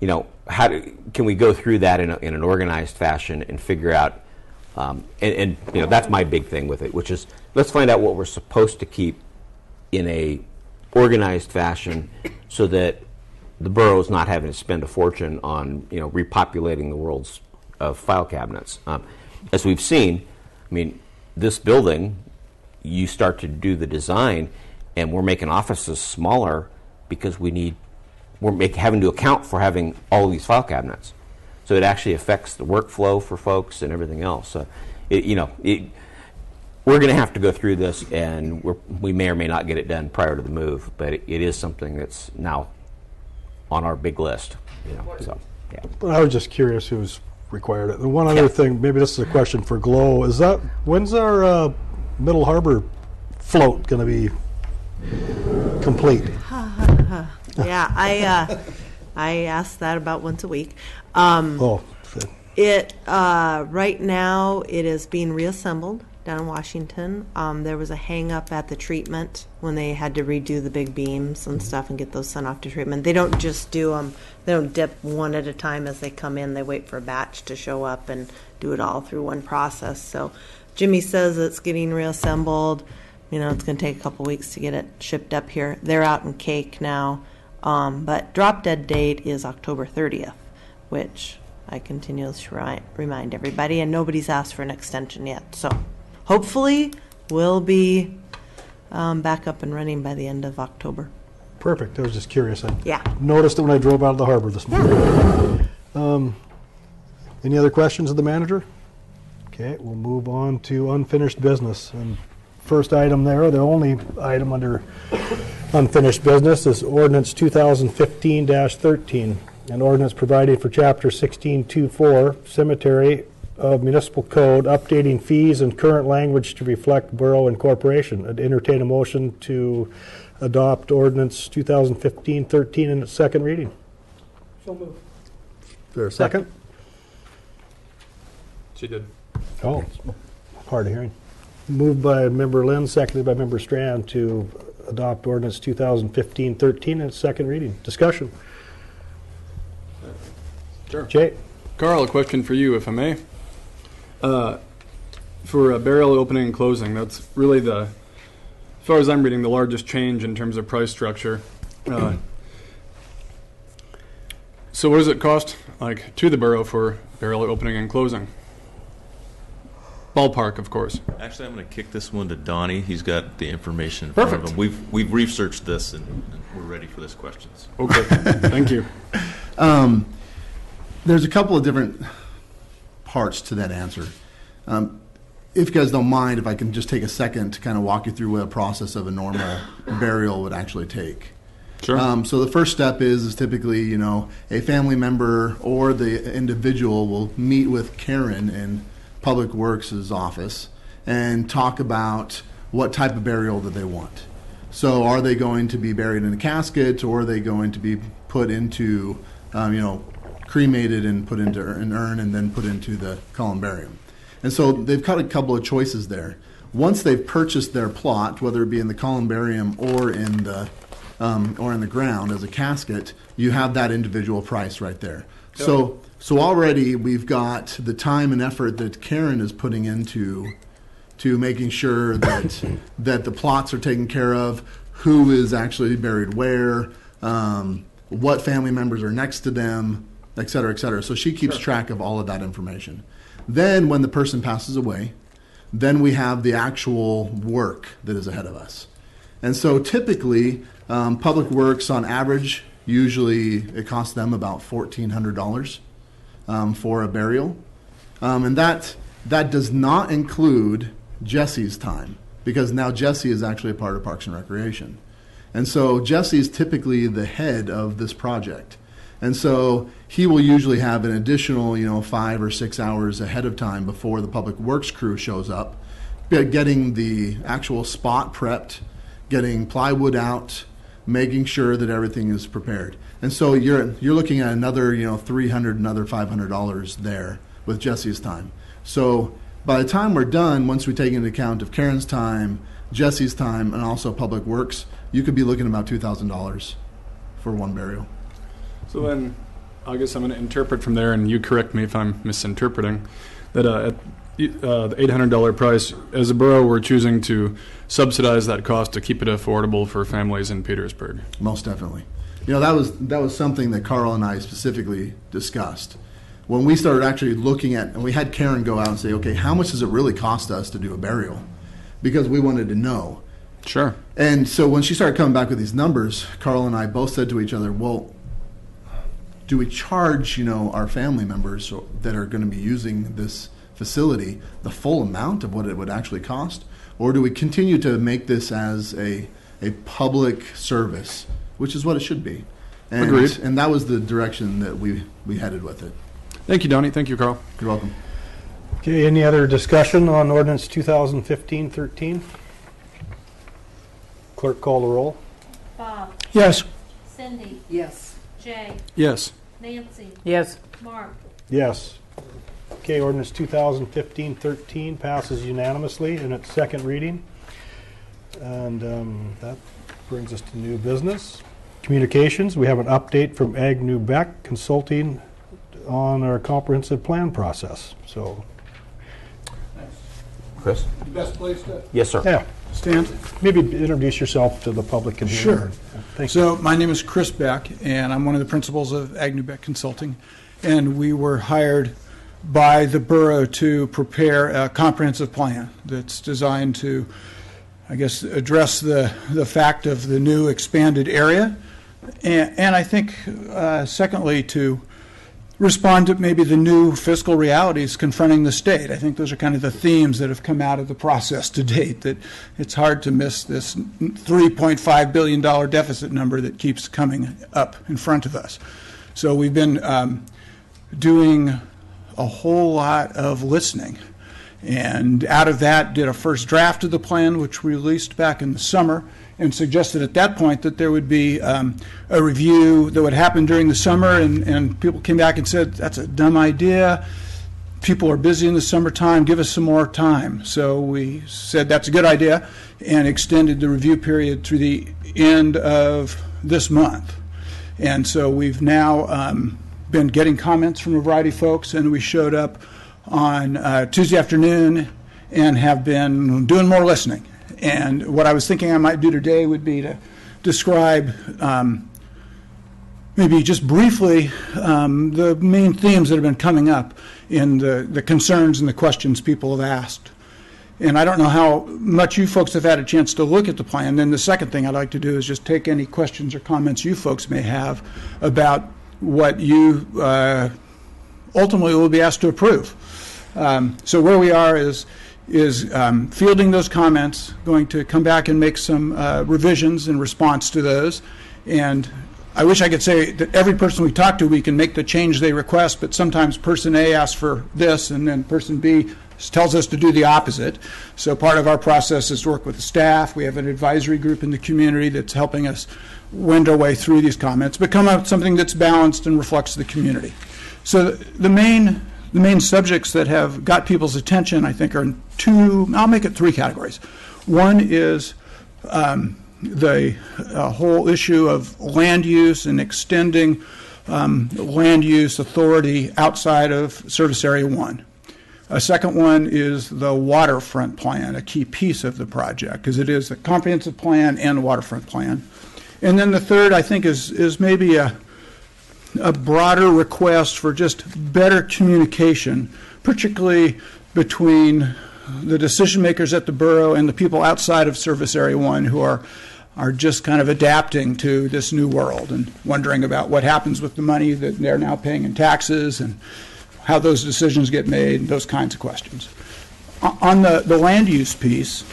G: can we go through that in an organized fashion and figure out, and that's my big thing with it, which is let's find out what we're supposed to keep in a organized fashion so that the borough's not having to spend a fortune on repopulating the world's file cabinets. As we've seen, I mean, this building, you start to do the design, and we're making offices smaller because we're having to account for having all of these file cabinets. So it actually affects the workflow for folks and everything else. So, we're going to have to go through this, and we may or may not get it done prior to the move, but it is something that's now on our big list. So, yeah.
A: But I was just curious who's required it. And one other thing, maybe this is a question for Glow, when's our Middle Harbor float going to be complete?
L: Yeah, I ask that about once a week. It right now it is being reassembled down in Washington. There was a hang up at the treatment when they had to redo the big beams and stuff and get those sent off to treatment. They don't just do them. They don't dip one at a time as they come in. They wait for a batch to show up and do it all through one process. So Jimmy says it's getting reassembled. It's going to take a couple weeks to get it shipped up here. They're out in Cake now. But drop dead date is October 30th, which I continuously remind everybody, and nobody's asked for an extension yet. So hopefully we'll be back up and running by the end of October.
A: Perfect. I was just curious. I
L: Yeah.
A: noticed it when I drove out of the harbor this morning. Any other questions of the manager? Okay, we'll move on to unfinished business. And first item there, the only item under unfinished business is ordinance 2015-13, an ordinance providing for chapter 1624, cemetery of municipal code, updating fees and current language to reflect borough incorporation. I'd entertain a motion to adopt ordinance 2015-13 in its second reading.
H: So moved.
A: Is there a second?
I: She did.
A: Oh, hard of hearing. Moved by member Lynn, seconded by member Strand to adopt ordinance 2015-13 in its second reading. Discussion.
I: Sure.
A: Jay?
I: Carl, a question for you, if I may. For a burial opening and closing, that's really as far as I'm reading, the largest change in terms of price structure. So what does it cost, to the borough for burial opening and closing? Ballpark, of course.
J: Actually, I'm going to kick this one to Donnie. He's got the information in front of him. We've researched this, and we're ready for this questions.
I: Okay, thank you.
M: There's a couple of different parts to that answer. If you guys don't mind, if I can just take a second to kind of walk you through what a process of a normal burial would actually take.
I: Sure.
M: So the first step is typically, a family member or the individual will meet with Karen in Public Works' office and talk about what type of burial that they want. So are they going to be buried in a casket, or are they going to be put into, cremated and put into an urn and then put into the columbarium? And so they've got a couple of choices there. Once they've purchased their plot, whether it be in the columbarium or in the ground as a casket, you have that individual price right there. So already we've got the time and effort that Karen is putting into making sure that that the plots are taken care of, who is actually buried where, what family members are next to them, et cetera, et cetera. So she keeps track of all of that information. Then when the person passes away, then we have the actual work that is ahead of us. And so typically, Public Works on average, usually it costs them about $1,400 for a burial. And that does not include Jesse's time, because now Jesse is actually a part of Parks and Recreation. And so Jesse is typically the head of this project. And so he will usually have an additional, 5 or 6 hours ahead of time before the Public Works crew shows up, getting the actual spot prepped, getting plywood out, making sure that everything is prepared. And so you're looking at another, $300, another $500 there with Jesse's time. So by the time we're done, once we take into account of Karen's time, Jesse's time, and also Public Works, you could be looking at about $2,000 for one burial.
I: So then, I guess I'm going to interpret from there, and you correct me if I'm misinterpreting, that at the $800 price, as a borough, we're choosing to subsidize that cost to keep it affordable for families in Petersburg.
M: Most definitely. You know, that was something that Carl and I specifically discussed. When we started actually looking at, and we had Karen go out and say, okay, how much does it really cost us to do a burial? Because we wanted to know.
I: Sure.
M: And so when she started coming back with these numbers, Carl and I both said to each other, well, do we charge, our family members that are going to be using this facility the full amount of what it would actually cost? Or do we continue to make this as a public service, which is what it should be? And,
I: Agreed.
M: And that was the direction that we headed with it.
I: Thank you, Donnie. Thank you, Carl.
M: You're welcome.
A: Okay, any other discussion on ordinance 2015-13? Clerk, call the roll.
K: Bob,
H: Yes.
K: Cindy,
B: Yes.
K: Jay,
I: Yes.
K: Nancy,
C: Yes.
K: Mark.
A: Yes. Okay, ordinance 2015-13 passes unanimously in its second reading. And that brings us to new business. Communications, we have an update from Agnew Beck Consulting on our comprehensive plan process. So,
G: Chris?
N: The best place to
G: Yes, sir.
A: yeah,
N: stand.
A: maybe introduce yourself to the public in here.
N: Sure.
A: Thank you.
N: So my name is Chris Beck, and I'm one of the principals of Agnew Beck Consulting. And we were hired by the borough to prepare a comprehensive plan that's designed to, I guess, address the fact of the new expanded area. And I think, secondly, to respond to maybe the new fiscal realities confronting the state. I think those are kind of the themes that have come out of the process to date, that it's hard to miss this $3.5 billion deficit number that keeps coming up in front of us. So we've been doing a whole lot of listening. And out of that, did a first draft of the plan, which we released back in the summer, and suggested at that point that there would be a review that would happen during the summer, and people came back and said, that's a dumb idea. People are busy in the summertime, give us some more time. So we said that's a good idea and extended the review period through the end of this month. And so we've now been getting comments from a variety of folks, and we showed up on Tuesday afternoon and have been doing more listening. And what I was thinking I might do today would be to describe maybe just briefly the main themes that have been coming up in the concerns and the questions people have asked. And I don't know how much you folks have had a chance to look at the plan. Then the second thing I'd like to do is just take any questions or comments you folks may have about what you ultimately will be asked to approve. So where we are is fielding those comments, going to come back and make some revisions in response to those. And I wish I could say that every person we talk to, we can make the change they request, but sometimes person A asks for this, and then person B tells us to do the opposite. So part of our process is to work with the staff. We have an advisory group in the community that's helping us wend our way through these comments, but come up with something that's balanced and reflects the community. So the main subjects that have got people's attention, I think, are in I'll make it three categories. One is the whole issue of land use and extending land use authority outside of Service Area 1. A second one is the waterfront plan, a key piece of the project, because it is a comprehensive plan and a waterfront plan. And then the third, I think, is maybe a broader request for just better communication, particularly between the decision makers at the borough and the people outside of Service Area 1 who are just kind of adapting to this new world and wondering about what happens with the money that they're now paying in taxes and how those decisions get made, and those kinds of questions. On the land use piece,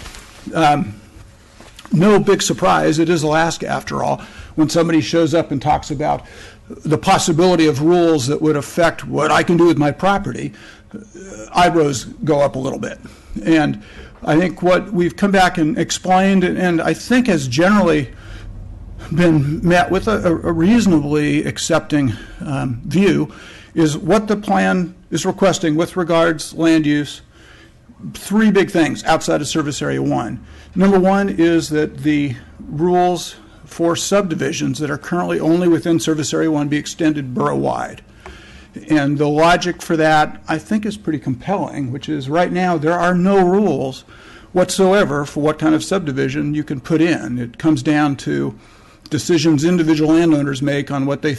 N: no big surprise, it is Alaska after all, when somebody shows up and talks about the possibility of rules that would affect what I can do with my property, eyebrows go up a little bit. And I think what we've come back and explained, and I think has generally been met with a reasonably accepting view, is what the plan is requesting with regards land use. Three big things outside of Service Area 1. Number one is that the rules for subdivisions that are currently only within Service Area 1 be extended borough-wide. And the logic for that, I think, is pretty compelling, which is right now there are no rules whatsoever for what kind of subdivision you can put in. It comes down to decisions individual landowners make on what they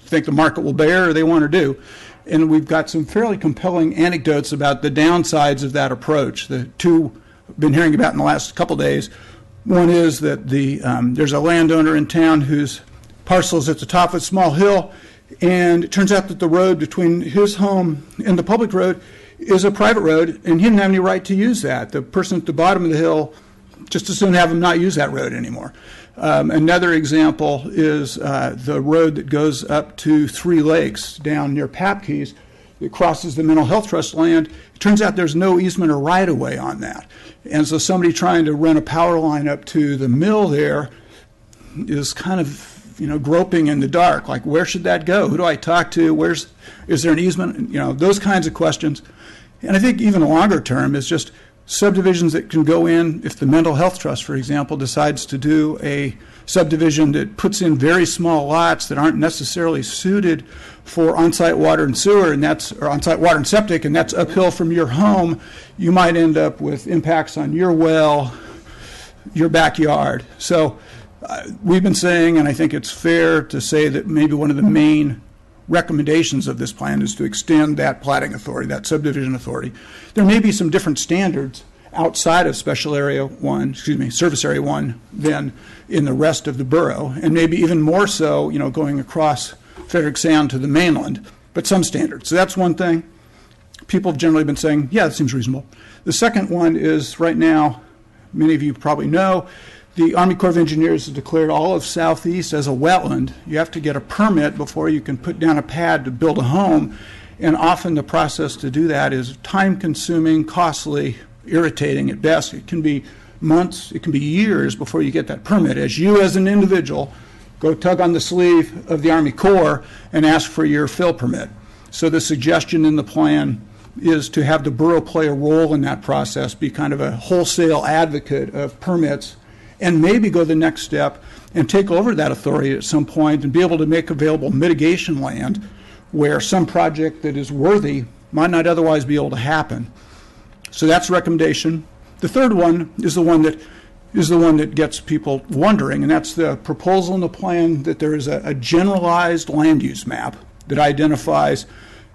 N: think the market will bear or they want to do. And we've got some fairly compelling anecdotes about the downsides of that approach. The two I've been hearing about in the last couple days. One is that there's a landowner in town whose parcel is at the top of a small hill, and it turns out that the road between his home and the public road is a private road, and he didn't have any right to use that. The person at the bottom of the hill just as soon have him not use that road anymore. Another example is the road that goes up to Three Lakes down near Papkeys. It crosses the Mental Health Trust land. It turns out there's no easement or right-of-way on that. And so somebody trying to run a power line up to the mill there is kind of, groping in the dark. Like, where should that go? Who do I talk to? Is there an easement? Those kinds of questions. And I think even longer term is just subdivisions that can go in if the Mental Health Trust, for example, decides to do a subdivision that puts in very small lots that aren't necessarily suited for on-site water and sewer, or on-site water and septic, and that's uphill from your home. You might end up with impacts on your well, your backyard. So we've been saying, and I think it's fair to say that maybe one of the main recommendations of this plan is to extend that platting authority, that subdivision authority. There may be some different standards outside of Service Area 1 than in the rest of the borough, and maybe even more so, going across Frederick Sound to the mainland, but some standards. So that's one thing. People have generally been saying, yeah, that seems reasonable. The second one is right now, many of you probably know, the Army Corps of Engineers has declared all of Southeast as a wetland. You have to get a permit before you can put down a pad to build a home, and often the process to do that is time-consuming, costly, irritating at best. It can be months, it can be years before you get that permit. As you as an individual go tug on the sleeve of the Army Corps and ask for your fill permit. So the suggestion in the plan is to have the borough play a role in that process, be kind of a wholesale advocate of permits, and maybe go the next step and take over that authority at some point and be able to make available mitigation land where some project that is worthy might not otherwise be able to happen. So that's a recommendation. The third one is the one that gets people wondering, and that's the proposal in the plan that there is a generalized land use map that identifies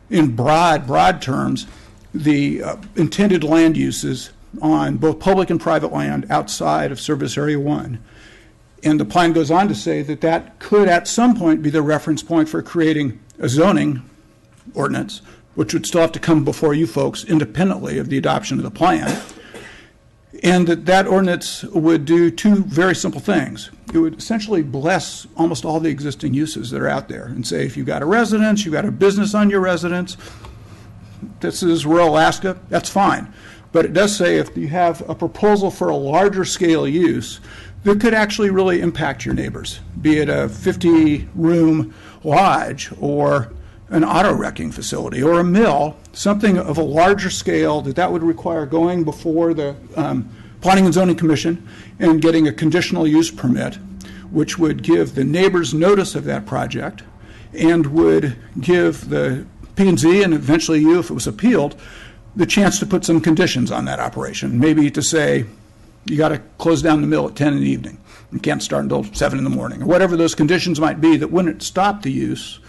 N: in broad terms the intended land uses on both public and private land outside of Service Area 1. And the plan goes on to say that that could at some point be the reference point for creating a zoning ordinance, which would still have to come before you folks independently of the adoption of the plan. And that ordinance would do two very simple things. It would essentially bless almost all the existing uses that are out there and say, if you've got a residence, you've got a business on your residence, this is rural Alaska, that's fine. But it does say if you have a proposal for a larger scale use that could actually really impact your neighbors, be it a 50-room lodge or an auto wrecking facility or a mill, something of a larger scale that would require going before the Planning and Zoning Commission and getting a conditional use permit, which would give the neighbors notice of that project and would give the P&Z and eventually you, if it was appealed, the chance to put some conditions on that operation. Maybe to say, you got to close down the mill at 10 in the evening. You can't start until 7 in the morning, or whatever those conditions might be that wouldn't stop the use,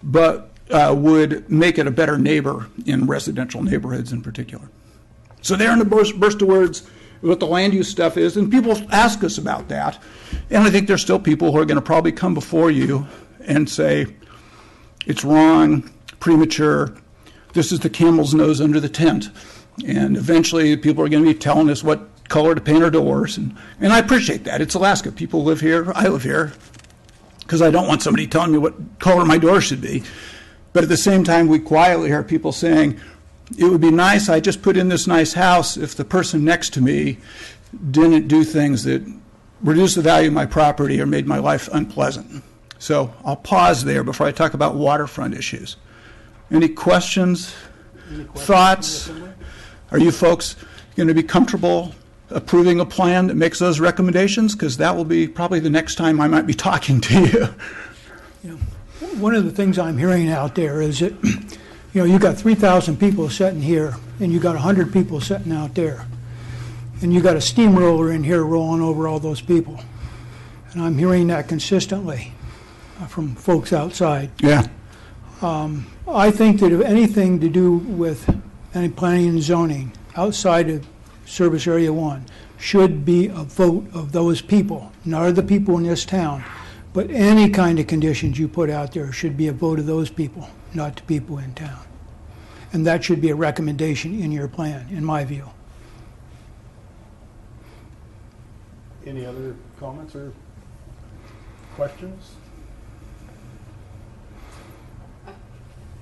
N: but would make it a better neighbor in residential neighborhoods in particular. So there in the burst of words, what the land use stuff is, and people ask us about that. And I think there's still people who are going to probably come before you and say, it's wrong, premature, this is the camel's nose under the tent. And eventually people are going to be telling us what color to paint our doors. And I appreciate that. It's Alaska. People live here. I live here because I don't want somebody telling me what color my door should be. But at the same time, we quietly hear people saying, it would be nice, I just put in this nice house if the person next to me didn't do things that reduced the value of my property or made my life unpleasant. So I'll pause there before I talk about waterfront issues. Any questions, thoughts? Are you folks going to be comfortable approving a plan that makes those recommendations, because that will be probably the next time I might be talking to you.
H: One of the things I'm hearing out there is that, you've got 3,000 people sitting here, and you've got 100 people sitting out there. And you've got a steamroller in here rolling over all those people. And I'm hearing that consistently from folks outside.
N: Yeah.
H: I think that if anything to do with any planning and zoning outside of Service Area 1 should be a vote of those people, not of the people in this town, but any kind of conditions you put out there should be a vote of those people, not the people in town. And that should be a recommendation in your plan, in my view.
A: Any other comments or questions?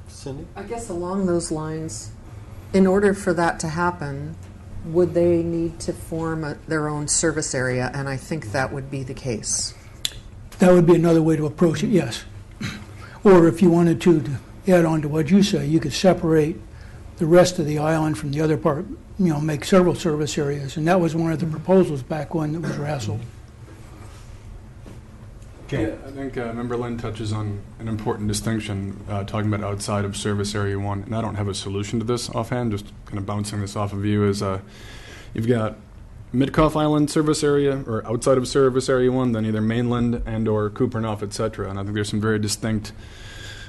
A: Cindy?
O: I guess along those lines, in order for that to happen, would they need to form their own service area? And I think that would be the case.
H: That would be another way to approach it, yes. Or if you wanted to add on to what you say, you could separate the rest of the island from the other part, make several service areas. And that was one of the proposals back when it was wrestled.
A: Okay.
I: Yeah, I think Member Lynn touches on an important distinction, talking about outside of Service Area 1. And I don't have a solution to this offhand, just kind of bouncing this off of you, is you've got Midcoff Island service area, or outside of Service Area 1, then either mainland and or Coopernoff, etc. And I think there's some very distinct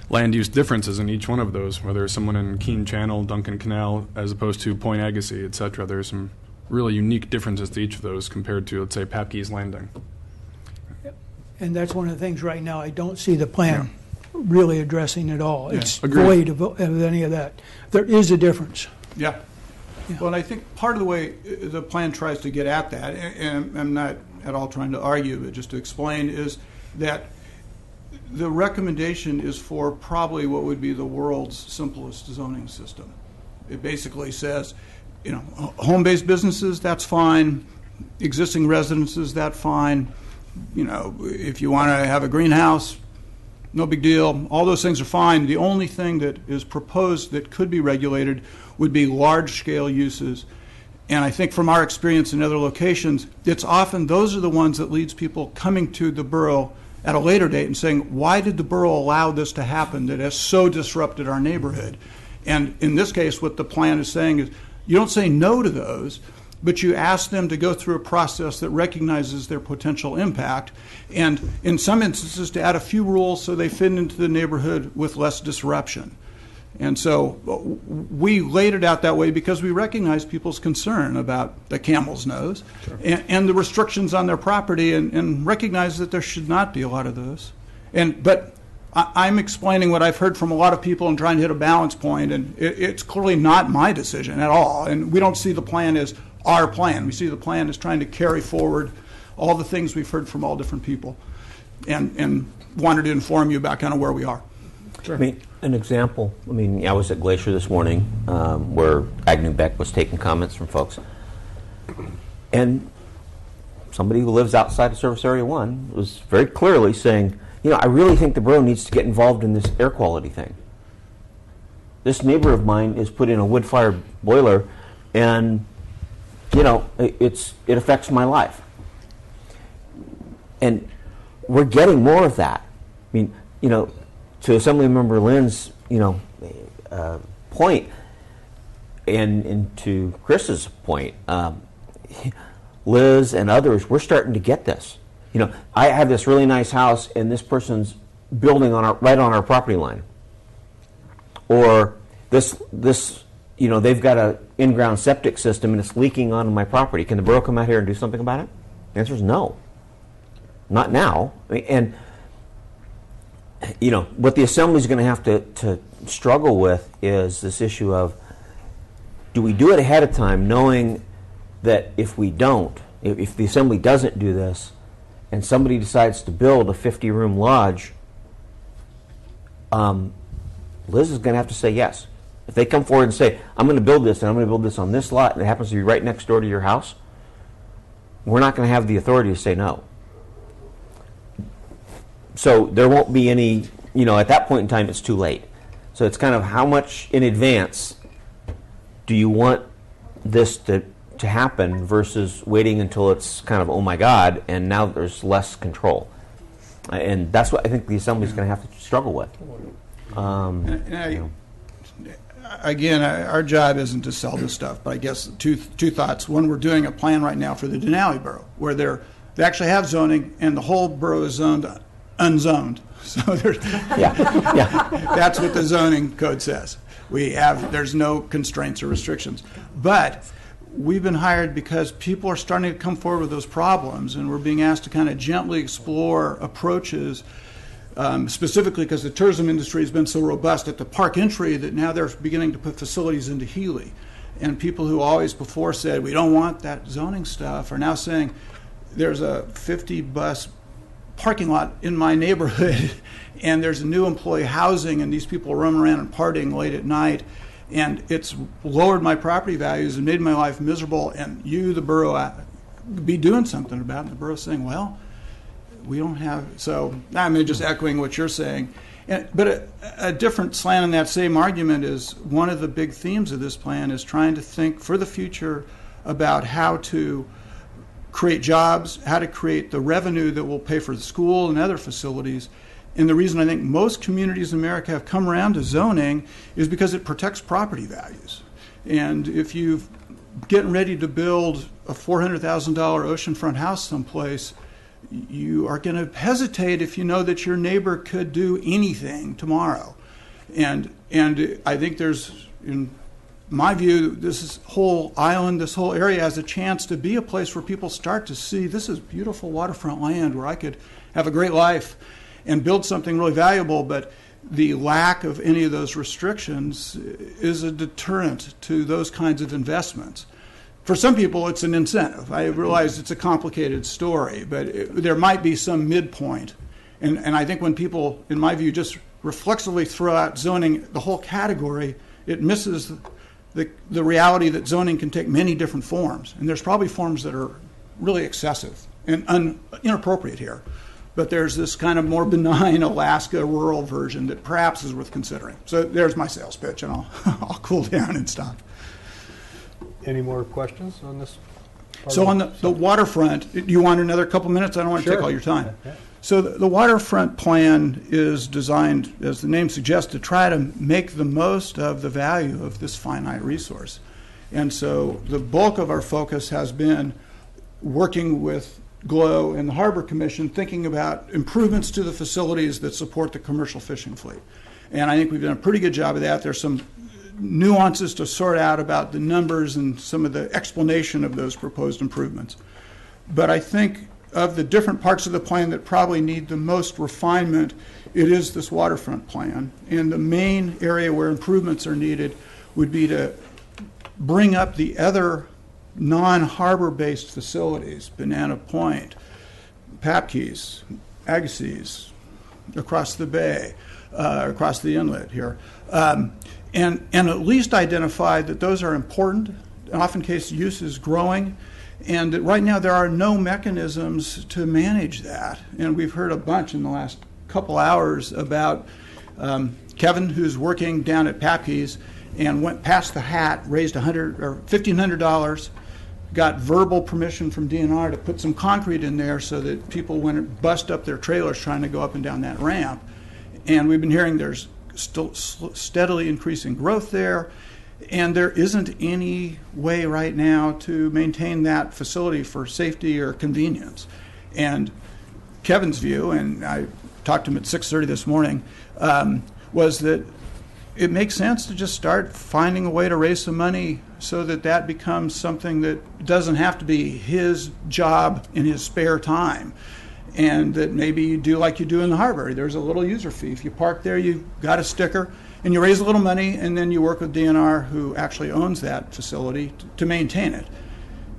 I: land use differences in each one of those, whether it's someone in Keene Channel, Duncan Canal, as opposed to Point Agassiz, etc. There's some really unique differences to each of those compared to, let's say, Papke's Landing.
H: And that's one of the things right now I don't see the plan really addressing at all.
N: Yeah,
H: It's
N: agreed.
H: void of any of that. There is a difference.
N: Yeah. Well, and I think part of the way the plan tries to get at that, and I'm not at all trying to argue, but just to explain, is that the recommendation is for probably what would be the world's simplest zoning system. It basically says, home-based businesses, that's fine. Existing residences, that's fine. If you want to have a greenhouse, no big deal. All those things are fine. The only thing that is proposed that could be regulated would be large-scale uses. And I think from our experience in other locations, it's often those are the ones that leads people coming to the borough at a later date and saying, why did the borough allow this to happen that has so disrupted our neighborhood? And in this case, what the plan is saying is you don't say no to those, but you ask them to go through a process that recognizes their potential impact, and in some instances to add a few rules so they fit into the neighborhood with less disruption. And so we laid it out that way because we recognize people's concern about the camel's nose and the restrictions on their property, and recognize that there should not be a lot of those. But I'm explaining what I've heard from a lot of people and trying to hit a balance point, and it's clearly not my decision at all. And we don't see the plan as our plan. We see the plan as trying to carry forward all the things we've heard from all different people, and wanted to inform you about kind of where we are.
G: Sure. I mean, an example, I was at Glacier this morning where Agnew Beck was taking comments from folks. And somebody who lives outside of Service Area 1 was very clearly saying, I really think the borough needs to get involved in this air quality thing. This neighbor of mine is put in a wood-fired boiler, and it affects my life. And we're getting more of that. To Assemblymember Lynn's, point, and to Chris's point, Liz and others, we're starting to get this. I have this really nice house, and this person's building right on our property line. Or this, they've got an in-ground septic system, and it's leaking onto my property. Can the borough come out here and do something about it? The answer is no. Not now. And what the Assembly is going to have to struggle with is this issue of, do we do it ahead of time, knowing that if we don't, if the Assembly doesn't do this, and somebody decides to build a 50-room lodge, Liz is going to have to say yes. If they come forward and say, I'm going to build this, and I'm going to build this on this lot, and it happens to be right next door to your house, we're not going to have the authority to say no. So there won't be any, at that point in time, it's too late. So it's kind of how much in advance do you want this to to happen versus waiting until it's kind of, oh my God, and now there's less control. And that's what I think the Assembly's going to have to struggle with.
N: Again, our job isn't to sell this stuff, but I guess two thoughts. One, we're doing a plan right now for the Denali Borough, where they actually have zoning, and the whole borough is zoned unzoned. So that's what the zoning code says. There's no constraints or restrictions. But we've been hired because people are starting to come forward with those problems, and we're being asked to kind of gently explore approaches, specifically because the tourism industry has been so robust at the park entry that now they're beginning to put facilities into Healy. And people who always before said, we don't want that zoning stuff, are now saying, there's a 50-bus parking lot in my neighborhood, and there's a new employee housing, and these people are roaming around and partying late at night, and it's lowered my property values and made my life miserable, and you, the borough, be doing something about it. And the borough's saying, well, we don't have, so I'm just echoing what you're saying. But a different slant on that same argument is one of the big themes of this plan is trying to think for the future about how to create jobs, how to create the revenue that will pay for the school and other facilities. And the reason I think most communities in America have come around to zoning is because it protects property values. And if you're getting ready to build a $400,000 oceanfront house someplace, you are going to hesitate if you know that your neighbor could do anything tomorrow. And I think there's, in my view, this whole island, this whole area has a chance to be a place where people start to see this is beautiful waterfront land where I could have a great life and build something really valuable, but the lack of any of those restrictions is a deterrent to those kinds of investments. For some people, it's an incentive. I realize it's a complicated story, but there might be some midpoint. And I think when people, in my view, just reflexively throw out zoning, the whole category, it misses the reality that zoning can take many different forms. And there's probably forms that are really excessive and inappropriate here. But there's this kind of more benign Alaska rural version that perhaps is worth considering. So there's my sales pitch, and I'll cool down and stop.
A: Any more questions on this?
N: So on the waterfront, do you want another couple minutes? I don't want to take all your time.
A: Yeah.
N: So the waterfront plan is designed, as the name suggests, to try to make the most of the value of this finite resource. And so the bulk of our focus has been working with GLOW and the Harbor Commission, thinking about improvements to the facilities that support the commercial fishing fleet. And I think we've done a pretty good job of that. There's some nuances to sort out about the numbers and some of the explanation of those proposed improvements. But I think of the different parts of the plan that probably need the most refinement, it is this waterfront plan. And the main area where improvements are needed would be to bring up the other non-harbor-based facilities, Banana Point, Papke's, Agassiz, across the bay, across the inlet here, and at least identify that those are important. Often case use is growing, and that right now there are no mechanisms to manage that. And we've heard a bunch in the last couple hours about Kevin, who's working down at Papke's and went past the hat, raised $1,500, got verbal permission from DNR to put some concrete in there so that people wouldn't bust up their trailers trying to go up and down that ramp. And we've been hearing there's still steadily increasing growth there, and there isn't any way right now to maintain that facility for safety or convenience. And Kevin's view, and I talked to him at 6:30 this morning, was that it makes sense to just start finding a way to raise some money so that that becomes something that doesn't have to be his job in his spare time. And that maybe you do like you do in the harbor. There's a little user fee. If you park there, you've got a sticker, and you raise a little money, and then you work with DNR, who actually owns that facility, to maintain it.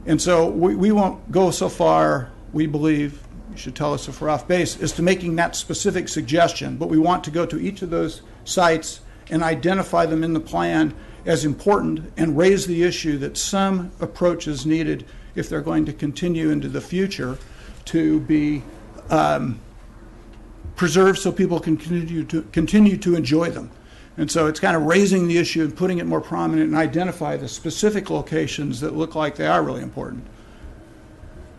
N: And so we won't go so far, we believe, you should tell us if we're off base, as to making that specific suggestion. But we want to go to each of those sites and identify them in the plan as important and raise the issue that some approach is needed if they're going to continue into the future to be preserved so people can continue to enjoy them. And so it's kind of raising the issue and putting it more prominent and identify the specific locations that look like they are really important.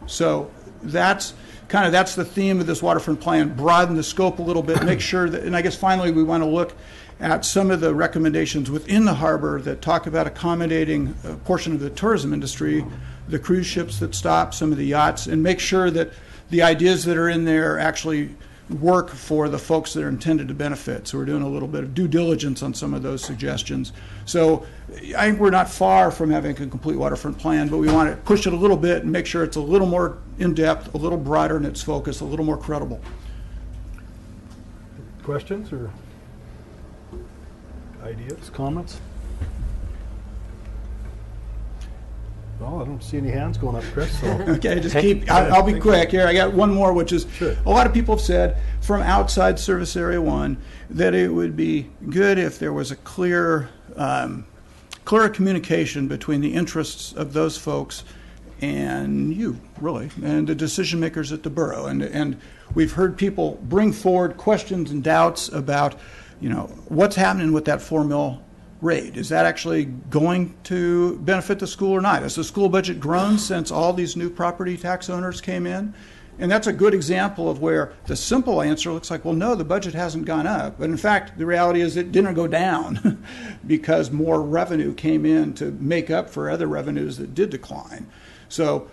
N: So that's the theme of this waterfront plan, broaden the scope a little bit, make sure that, and I guess finally we want to look at some of the recommendations within the harbor that talk about accommodating a portion of the tourism industry, the cruise ships that stop, some of the yachts, and make sure that the ideas that are in there actually work for the folks that are intended to benefit. So we're doing a little bit of due diligence on some of those suggestions. So I think we're not far from having a complete waterfront plan, but we want to push it a little bit and make sure it's a little more in-depth, a little broader in its focus, a little more credible.
A: Questions or ideas, comments? Well, I don't see any hands going up, Chris. So.
N: Okay, just keep, I'll be quick here. I got one more, which is
A: sure.
N: A lot of people have said from outside Service Area 1 that it would be good if there was a clearer communication between the interests of those folks and you, really, and the decision makers at the borough. And we've heard people bring forward questions and doubts about, what's happening with that 4 mil rate. Is that actually going to benefit the school or not? Has the school budget grown since all these new property tax owners came in? And that's a good example of where the simple answer looks like, well, no, the budget hasn't gone up. But in fact, the reality is it didn't go down because more revenue came in to make up for other revenues that did decline. So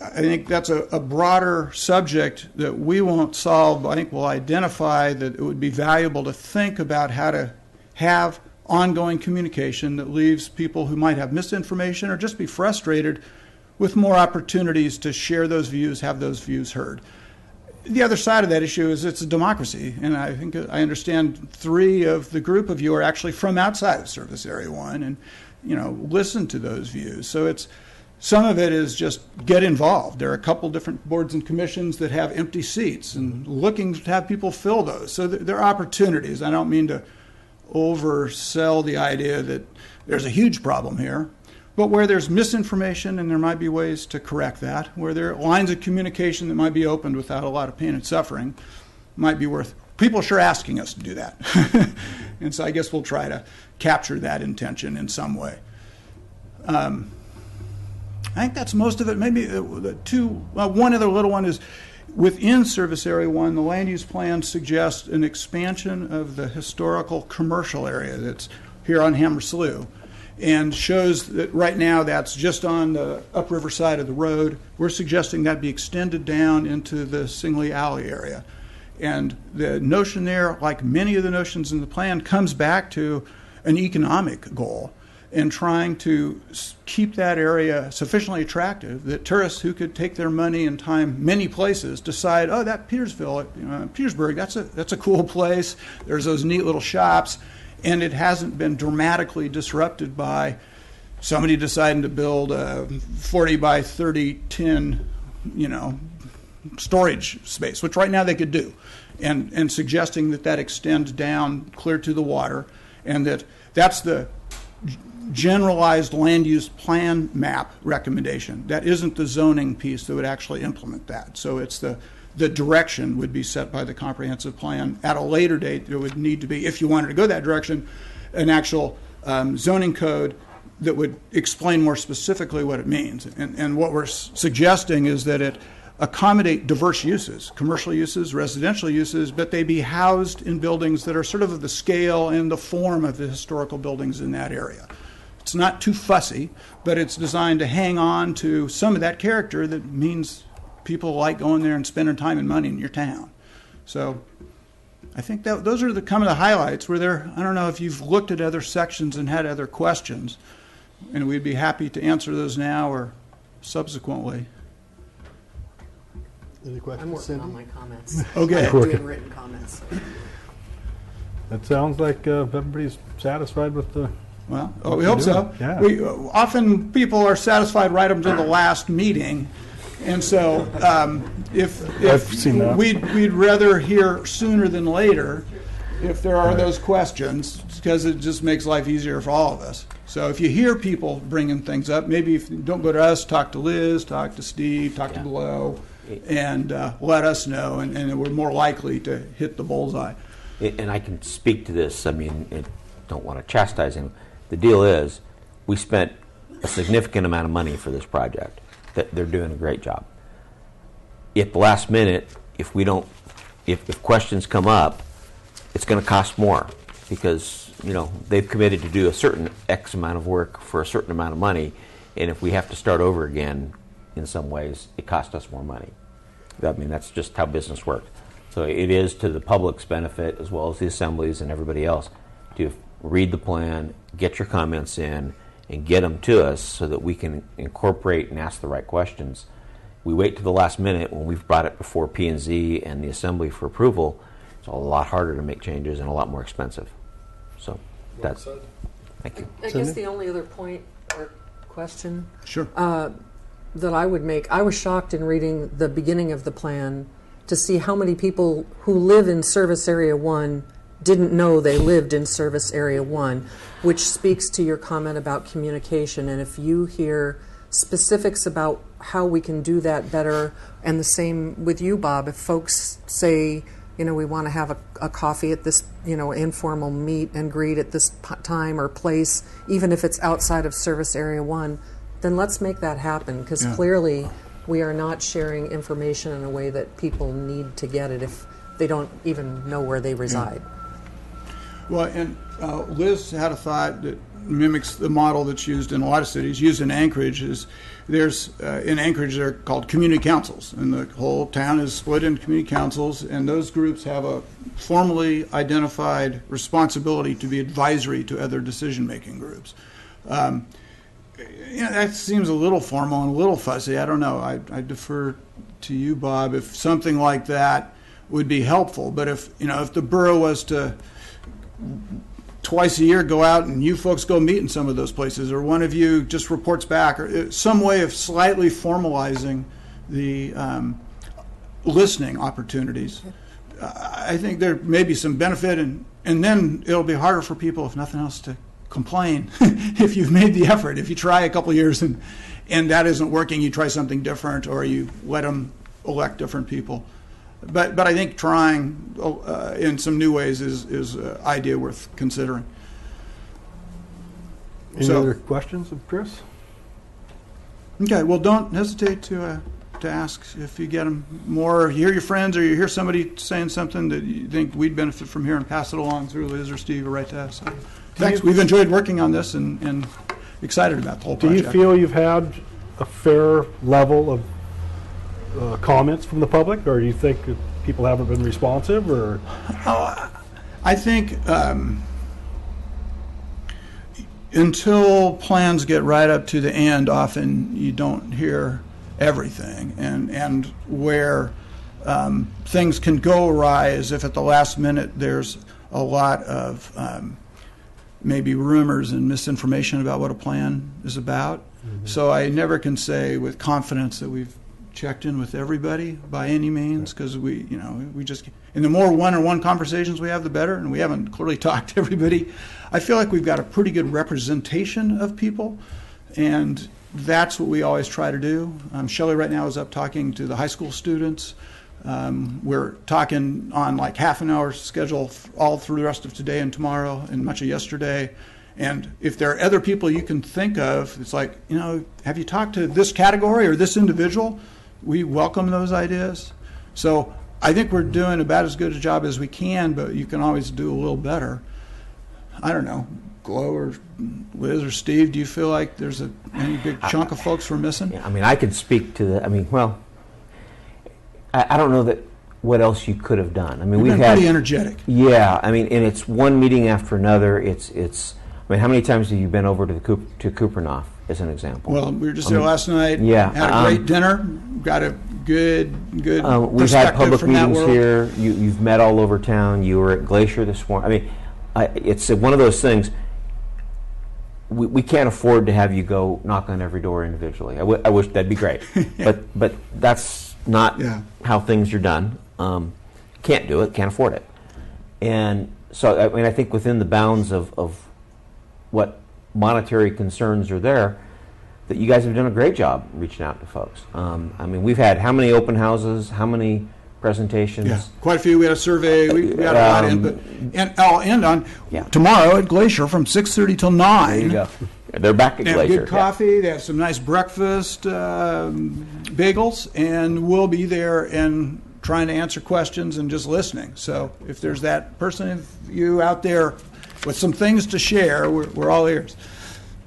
N: I think that's a broader subject that we won't solve, but I think we'll identify that it would be valuable to think about how to have ongoing communication that leaves people who might have misinformation or just be frustrated with more opportunities to share those views, have those views heard. The other side of that issue is it's a democracy, and I think I understand 3 of the group of you are actually from outside of Service Area 1 and listen to those views. So some of it is just get involved. There are a couple different boards and commissions that have empty seats and looking to have people fill those. So there are opportunities. I don't mean to oversell the idea that there's a huge problem here, but where there's misinformation, and there might be ways to correct that, where there are lines of communication that might be opened without a lot of pain and suffering, might be worth, people are sure asking us to do that. And so I guess we'll try to capture that intention in some way. I think that's most of it. Maybe one other little one is, within Service Area 1, the land use plan suggests an expansion of the historical commercial area that's here on Hammer Slough, and shows that right now that's just on the upriver side of the road. We're suggesting that be extended down into the Singley Alley area. And the notion there, like many of the notions in the plan, comes back to an economic goal and trying to keep that area sufficiently attractive that tourists who could take their money and time many places decide, oh, that Petersburg, that's a cool place. There's those neat little shops, and it hasn't been dramatically disrupted by somebody deciding to build a 40 by 30 tin, storage space, which right now they could do, and suggesting that extends down clear to the water, and that's the generalized land use plan map recommendation. That isn't the zoning piece that would actually implement that. So it's the direction would be set by the comprehensive plan. At a later date, there would need to be, if you wanted to go that direction, an actual zoning code that would explain more specifically what it means. And what we're suggesting is that it accommodate diverse uses, commercial uses, residential uses, but they be housed in buildings that are sort of the scale and the form of the historical buildings in that area. It's not too fussy, but it's designed to hang on to some of that character that means people like going there and spending time and money in your town. So I think that those are kind of the highlights. I don't know if you've looked at other sections and had other questions, and we'd be happy to answer those now or subsequently.
A: Any questions,
O: I'm working
A: Cindy?
O: on my comments.
N: Okay.
O: I'm doing written comments.
A: That sounds like everybody's satisfied with the...
N: Well, we hope so.
A: Yeah.
N: Often people are satisfied right up until the last meeting, and so if
A: seen that.
N: we'd rather hear sooner than later if there are those questions, because it just makes life easier for all of us. So if you hear people bringing things up, maybe if you don't go to us, talk to Liz, talk to Steve, talk to Below, and let us know, and we're more likely to hit the bullseye.
G: And I can speak to this. I mean, don't want to chastise him. The deal is, we spent a significant amount of money for this project. That they're doing a great job. At the last minute, if questions come up, it's going to cost more because they've committed to do a certain X amount of work for a certain amount of money, and if we have to start over again, in some ways, it costs us more money. I mean, that's just how business works. So it is to the public's benefit as well as the assemblies and everybody else to read the plan, get your comments in, and get them to us so that we can incorporate and ask the right questions. We wait to the last minute when we've brought it before P&Z and the Assembly for approval. It's a lot harder to make changes and a lot more expensive. So that's, thank you.
O: I guess the only other point or question
N: Sure.
O: That I would make, I was shocked in reading the beginning of the plan to see how many people who live in Service Area 1 didn't know they lived in Service Area 1, which speaks to your comment about communication. And if you hear specifics about how we can do that better, and the same with you, Bob, if folks say, we want to have a coffee at this, informal meet and greet at this time or place, even if it's outside of Service Area 1, then let's make that happen, because clearly we are not sharing information in a way that people need to get it if they don't even know where they reside.
N: Well, and Liz had a thought that mimics the model that's used in a lot of cities. Used in Anchorage is in Anchorage they're called community councils, and the whole town is split into community councils, and those groups have a formally identified responsibility to be advisory to other decision-making groups. That seems a little formal and a little fuzzy. I don't know. I defer to you, Bob, if something like that would be helpful. But if the borough was to twice a year go out and you folks go meet in some of those places, or one of you just reports back, or some way of slightly formalizing the listening opportunities, I think there may be some benefit, and then it'll be harder for people, if nothing else, to complain if you've made the effort. If you try a couple of years and that isn't working, you try something different, or you let them elect different people. But I think trying in some new ways is an idea worth considering.
A: Any other questions of Chris?
N: Okay, well, don't hesitate to ask if you get them more. You hear your friends or you hear somebody saying something that you think we'd benefit from here, and pass it along through Liz or Steve or right to us. So, thanks. We've enjoyed working on this and excited about the whole project.
A: Do you feel you've had a fair level of comments from the public, or do you think people haven't been responsive? Or
N: I think until plans get right up to the end, often you don't hear everything, and where things can go awry is if at the last minute there's a lot of maybe rumors and misinformation about what a plan is about. Mm-hmm. So I never can say with confidence that we've checked in with everybody by any means, because we just, and the more one-on-one conversations we have, the better, and we haven't clearly talked to everybody. I feel like we've got a pretty good representation of people, and that's what we always try to do. Shelley right now is up talking to the high school students. We're talking on like half an hour schedule all through the rest of today and tomorrow and much of yesterday. And if there are other people you can think of, it's like, have you talked to this category or this individual? We welcome those ideas. So I think we're doing about as good a job as we can, but you can always do a little better. I don't know, Glo or Liz or Steve, do you feel like there's any big chunk of folks we're missing?
G: I mean, I could speak to the, I don't know that what else you could have done. I mean,
N: You've been pretty energetic.
G: Yeah, I mean, and it's one meeting after another. It's. I mean, how many times have you been over to Kupernoff, as an example?
N: Well, we were just there last night.
G: Yeah,
N: had a great dinner. Got a good
G: we've had public meetings here. You've met all over town. You were at Glacier this morning. I mean, it's one of those things. We can't afford to have you go knock on every door individually. I wish that'd be great, but that's not how things are done. Can't do it. Can't afford it. And so, I mean, I think within the bounds of what monetary concerns are there, that you guys have done a great job reaching out to folks. I mean, we've had how many open houses, how many presentations.
N: Yeah, quite a few. We had a survey. We got a lot of input. And I'll end on tomorrow at Glacier from 6:30 till 9.
G: There you go. They're back at
N: They have
G: Glacier.
N: good coffee. They have some nice breakfast, bagels, and we'll be there and trying to answer questions and just listening. So if there's that person of you out there with some things to share, we're all ears.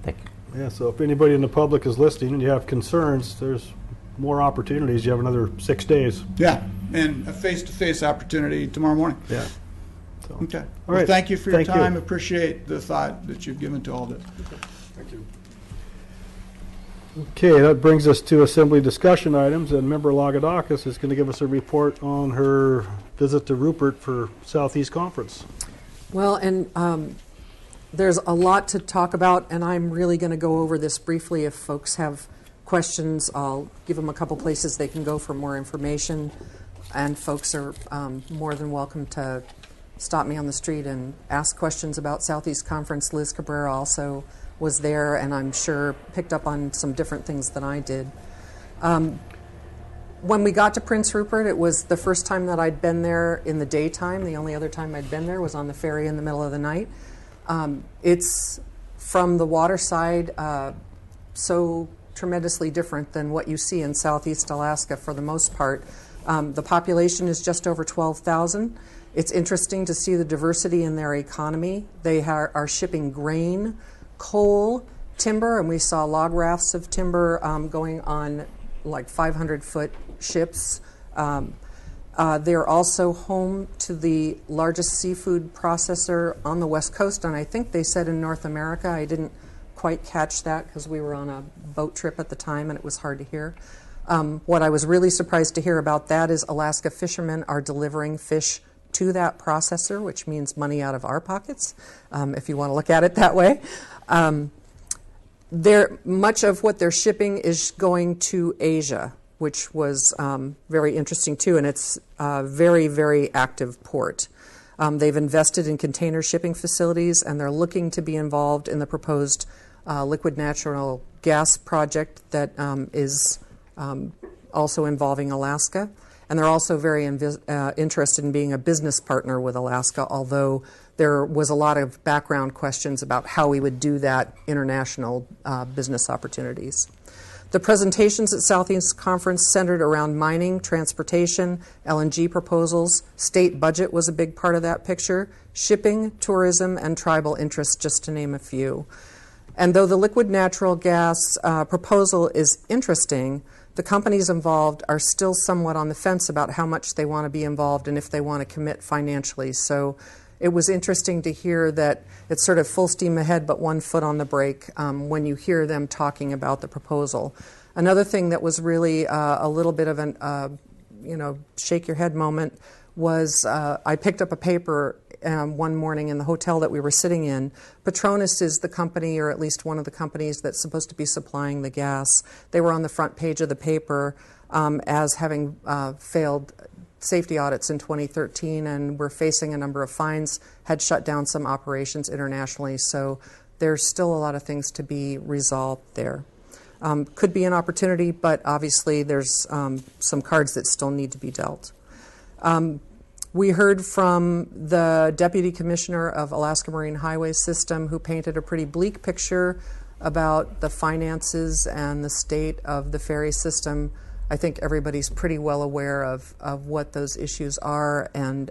G: Thank you.
A: Yeah, so if anybody in the public is listening and you have concerns, there's more opportunities. You have another 6 days.
N: Yeah, and a face-to-face opportunity tomorrow morning.
A: Yeah. So.
N: Okay.
A: All
N: Well,
A: right.
N: thank you for your
A: Thank
N: time.
A: you.
N: Appreciate the thought that you've given to all this.
A: Thank you. Okay, that brings us to assembly discussion items, and Member Lagadakis is going to give us a report on her visit to Rupert for Southeast Conference.
O: Well, and there's a lot to talk about, and I'm really going to go over this briefly. If folks have questions, I'll give them a couple places they can go for more information, and folks are more than welcome to stop me on the street and ask questions about Southeast Conference. Liz Cabrera also was there, and I'm sure picked up on some different things than I did. When we got to Prince Rupert, it was the first time that I'd been there in the daytime. The only other time I'd been there was on the ferry in the middle of the night. It's from the water side so tremendously different than what you see in Southeast Alaska for the most part. The population is just over 12,000. It's interesting to see the diversity in their economy. They are shipping grain, coal, timber, and we saw log rafts of timber going on like 500-foot ships. They're also home to the largest seafood processor on the West Coast, and I think they said in North America. I didn't quite catch that because we were on a boat trip at the time and it was hard to hear. What I was really surprised to hear about that is Alaska fishermen are delivering fish to that processor, which means money out of our pockets, if you want to look at it that way. Much of what they're shipping is going to Asia, which was very interesting too, and it's a very, very active port. They've invested in container shipping facilities, and they're looking to be involved in the proposed liquid natural gas project that is also involving Alaska. And they're also very interested in being a business partner with Alaska, although there was a lot of background questions about how we would do that international business opportunities. The presentations at Southeast Conference centered around mining, transportation, LNG proposals. State budget was a big part of that picture, shipping, tourism, and tribal interests, just to name a few. And though the liquid natural gas proposal is interesting, the companies involved are still somewhat on the fence about how much they want to be involved and if they want to commit financially. So it was interesting to hear that it's sort of full steam ahead but one foot on the brake when you hear them talking about the proposal. Another thing that was really a little bit of an shake your head moment was I picked up a paper one morning in the hotel that we were sitting in. Petronas is the company, or at least one of the companies, that's supposed to be supplying the gas. They were on the front page of the paper as having failed safety audits in 2013 and were facing a number of fines, had shut down some operations internationally. So there's still a lot of things to be resolved there. Could be an opportunity, but obviously there's some cards that still need to be dealt. We heard from the Deputy Commissioner of Alaska Marine Highway System, who painted a pretty bleak picture about the finances and the state of the ferry system. I think everybody's pretty well aware of what those issues are, and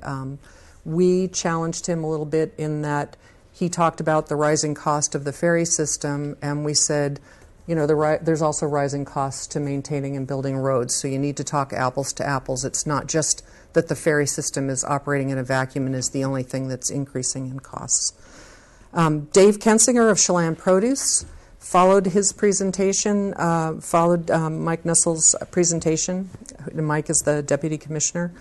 O: we challenged him a little bit in that he talked about the rising cost of the ferry system, and we said, there's also rising costs to maintaining and building roads, so you need to talk apples to apples. It's not just that the ferry system is operating in a vacuum and is the only thing that's increasing in costs. Dave Kensinger of Chelan Produce followed his presentation, followed Mike Nussel's presentation. Mike is the Deputy Commissioner,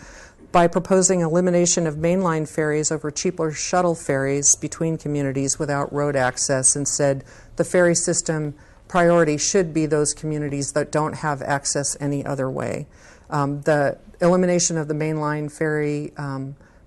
O: by proposing elimination of mainline ferries over cheaper shuttle ferries between communities without road access, and said the ferry system priority should be those communities that don't have access any other way. The elimination of the mainline ferry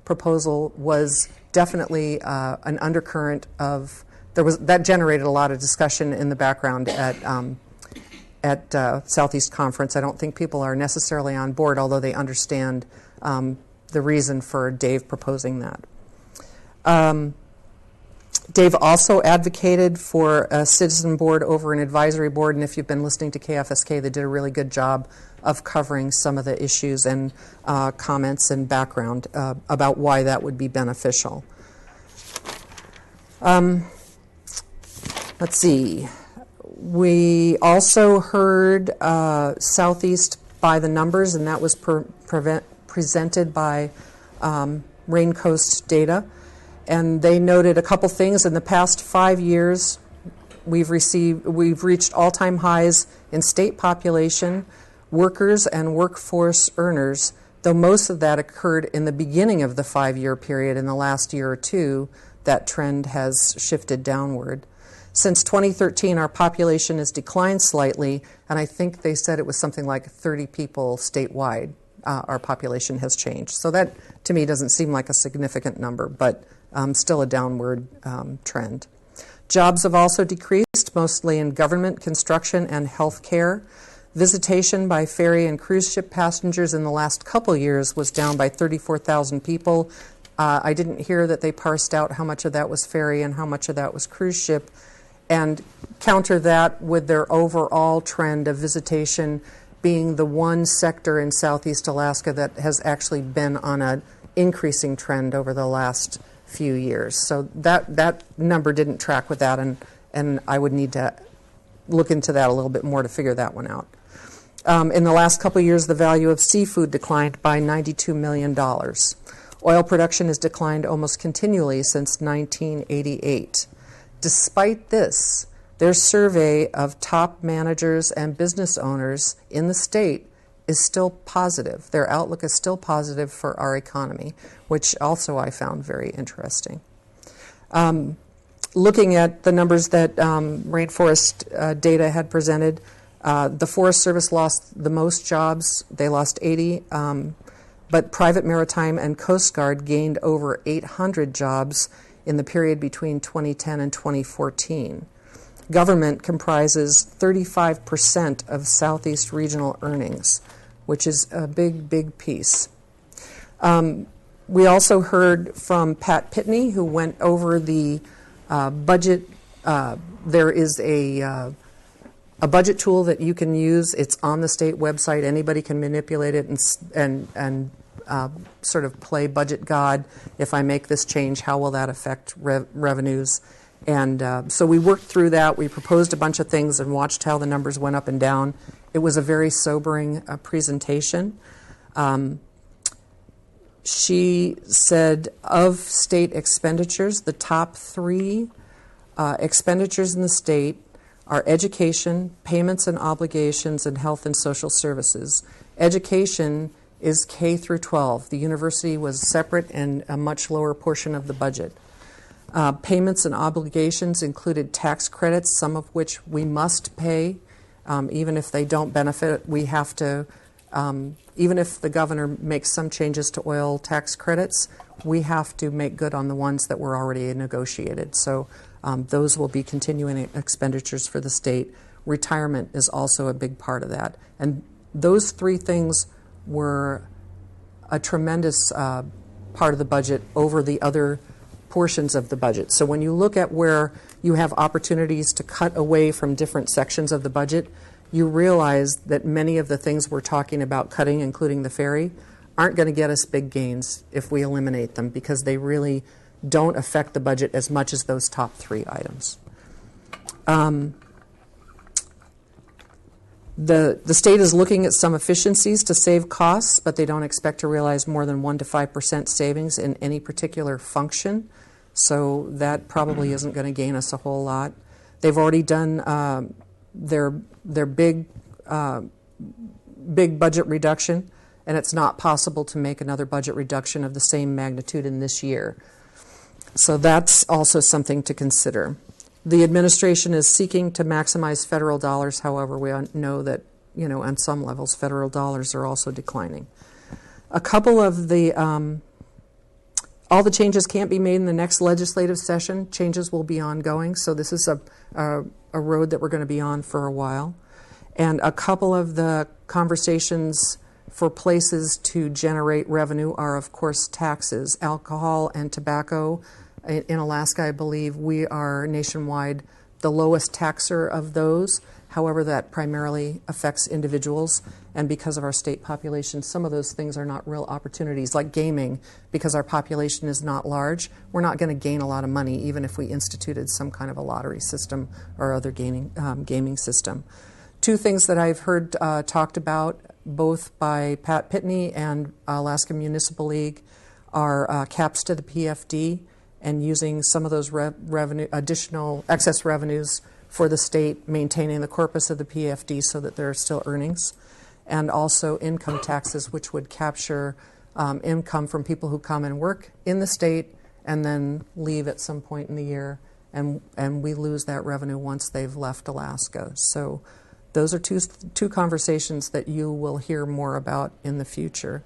O: proposal was definitely an undercurrent of that generated a lot of discussion in the background at Southeast Conference. I don't think people are necessarily on board, although they understand the reason for Dave proposing that. Dave also advocated for a citizen board over an advisory board, and if you've been listening to KFSK, they did a really good job of covering some of the issues and comments and background about why that would be beneficial. Let's see. We also heard Southeast by the numbers, and that was presented by Rain Coast Data. And they noted a couple things. In the past 5 years, we've reached all-time highs in state population, workers, and workforce earners, though most of that occurred in the beginning of the 5-year period. In the last year or two, that trend has shifted downward. Since 2013, our population has declined slightly, and I think they said it was something like 30 people statewide. Our population has changed. So that, to me, doesn't seem like a significant number, but still a downward trend. Jobs have also decreased, mostly in government, construction, and health care. Visitation by ferry and cruise ship passengers in the last couple years was down by 34,000 people. I didn't hear that they parsed out how much of that was ferry and how much of that was cruise ship, and counter that with their overall trend of visitation being the one sector in Southeast Alaska that has actually been on an increasing trend over the last few years. So that number didn't track with that, and I would need to look into that a little bit more to figure that one out. In the last couple of years, the value of seafood declined by $92 million. Oil production has declined almost continually since 1988. Despite this, their survey of top managers and business owners in the state is still positive. Their outlook is still positive for our economy, which also I found very interesting. Looking at the numbers that Rainforest Data had presented, the Forest Service lost the most jobs. They lost 80, but private maritime and Coast Guard gained over 800 jobs in the period between 2010 and 2014. Government comprises 35% of Southeast regional earnings, which is a big, big piece. We also heard from Pat Pitney, who went over the budget. There is a budget tool that you can use. It's on the state website. Anybody can manipulate it and sort of play budget god. If I make this change, how will that affect revenues? And so we worked through that. We proposed a bunch of things and watched how the numbers went up and down. It was a very sobering presentation. She said of state expenditures, the top three expenditures in the state are education, payments and obligations, and health and social services. Education is K through 12. The university was separate and a much lower portion of the budget. Payments and obligations included tax credits, some of which we must pay. Even if they don't benefit, we have to, even if the governor makes some changes to oil tax credits, we have to make good on the ones that were already negotiated. So those will be continuing expenditures for the state. Retirement is also a big part of that. And those three things were a tremendous part of the budget over the other portions of the budget. So when you look at where you have opportunities to cut away from different sections of the budget, you realize that many of the things we're talking about cutting, including the ferry, aren't going to get us big gains if we eliminate them, because they really don't affect the budget as much as those top three items. The state is looking at some efficiencies to save costs, but they don't expect to realize more than 1% to 5% savings in any particular function. So that probably isn't going to gain us a whole lot. They've already done their big budget reduction, and it's not possible to make another budget reduction of the same magnitude in this year. So that's also something to consider. The administration is seeking to maximize federal dollars. However, we know that, on some levels, federal dollars are also declining. A couple of the, all the changes can't be made in the next legislative session. Changes will be ongoing. So this is a road that we're going to be on for a while. And a couple of the conversations for places to generate revenue are, of course, taxes, alcohol and tobacco. In Alaska, I believe we are nationwide the lowest taxer of those. However, that primarily affects individuals, and because of our state population, some of those things are not real opportunities, like gaming. Because our population is not large, we're not going to gain a lot of money, even if we instituted some kind of a lottery system or other gaming system. Two things that I've heard talked about, both by Pat Pitney and Alaska Municipal League, are caps to the PFD and using some of those additional excess revenues for the state, maintaining the corpus of the PFD so that there are still earnings, and also income taxes, which would capture income from people who come and work in the state and then leave at some point in the year, and we lose that revenue once they've left Alaska. So those are two conversations that you will hear more about in the future.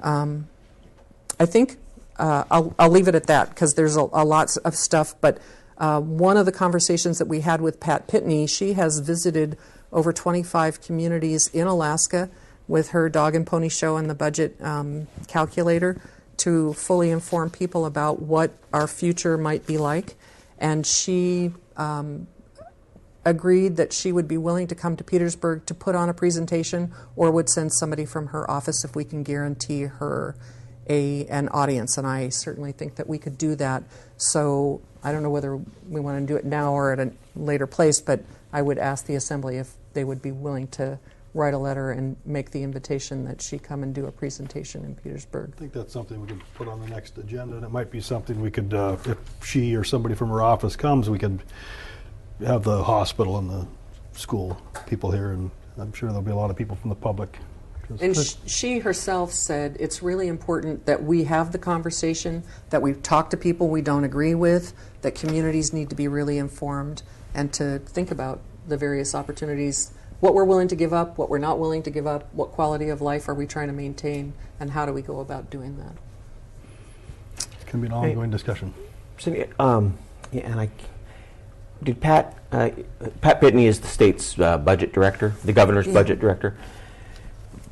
O: I think I'll leave it at that because there's a lot of stuff, but one of the conversations that we had with Pat Pitney, she has visited over 25 communities in Alaska with her dog and pony show and the budget calculator to fully inform people about what our future might be like. And she agreed that she would be willing to come to Petersburg to put on a presentation, or would send somebody from her office if we can guarantee her an audience. And I certainly think that we could do that. So I don't know whether we want to do it now or at a later place, but I would ask the Assembly if they would be willing to write a letter and make the invitation that she come and do a presentation in Petersburg.
A: I think that's something we could put on the next agenda, and it might be something we could, if she or somebody from her office comes, we could have the hospital and the school people here, and I'm sure there'll be a lot of people from the public.
O: And she herself said it's really important that we have the conversation, that we talk to people we don't agree with, that communities need to be really informed, and to think about the various opportunities, what we're willing to give up, what we're not willing to give up, what quality of life are we trying to maintain, and how do we go about doing that.
A: It's going to be an ongoing discussion.
G: Cindy, did Pat Pitney is the state's budget director, the governor's budget director.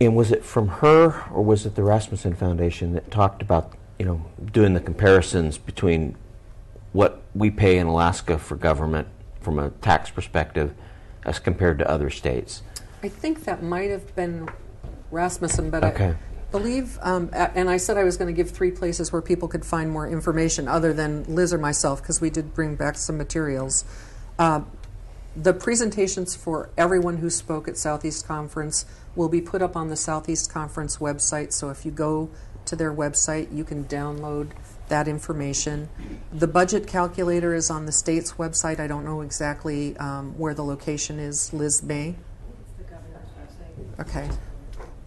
G: And was it from her, or was it the Rasmussen Foundation that talked about, doing the comparisons between what we pay in Alaska for government from a tax perspective as compared to other states?
O: I think that might have been Rasmussen, but
G: okay.
O: I believe, and I said I was going to give 3 places where people could find more information other than Liz or myself, because we did bring back some materials. The presentations for everyone who spoke at Southeast Conference will be put up on the Southeast Conference website, so if you go to their website, you can download that information. The budget calculator is on the state's website. I don't know exactly where the location is. Liz may?
K: It's the governor's website.
O: Okay.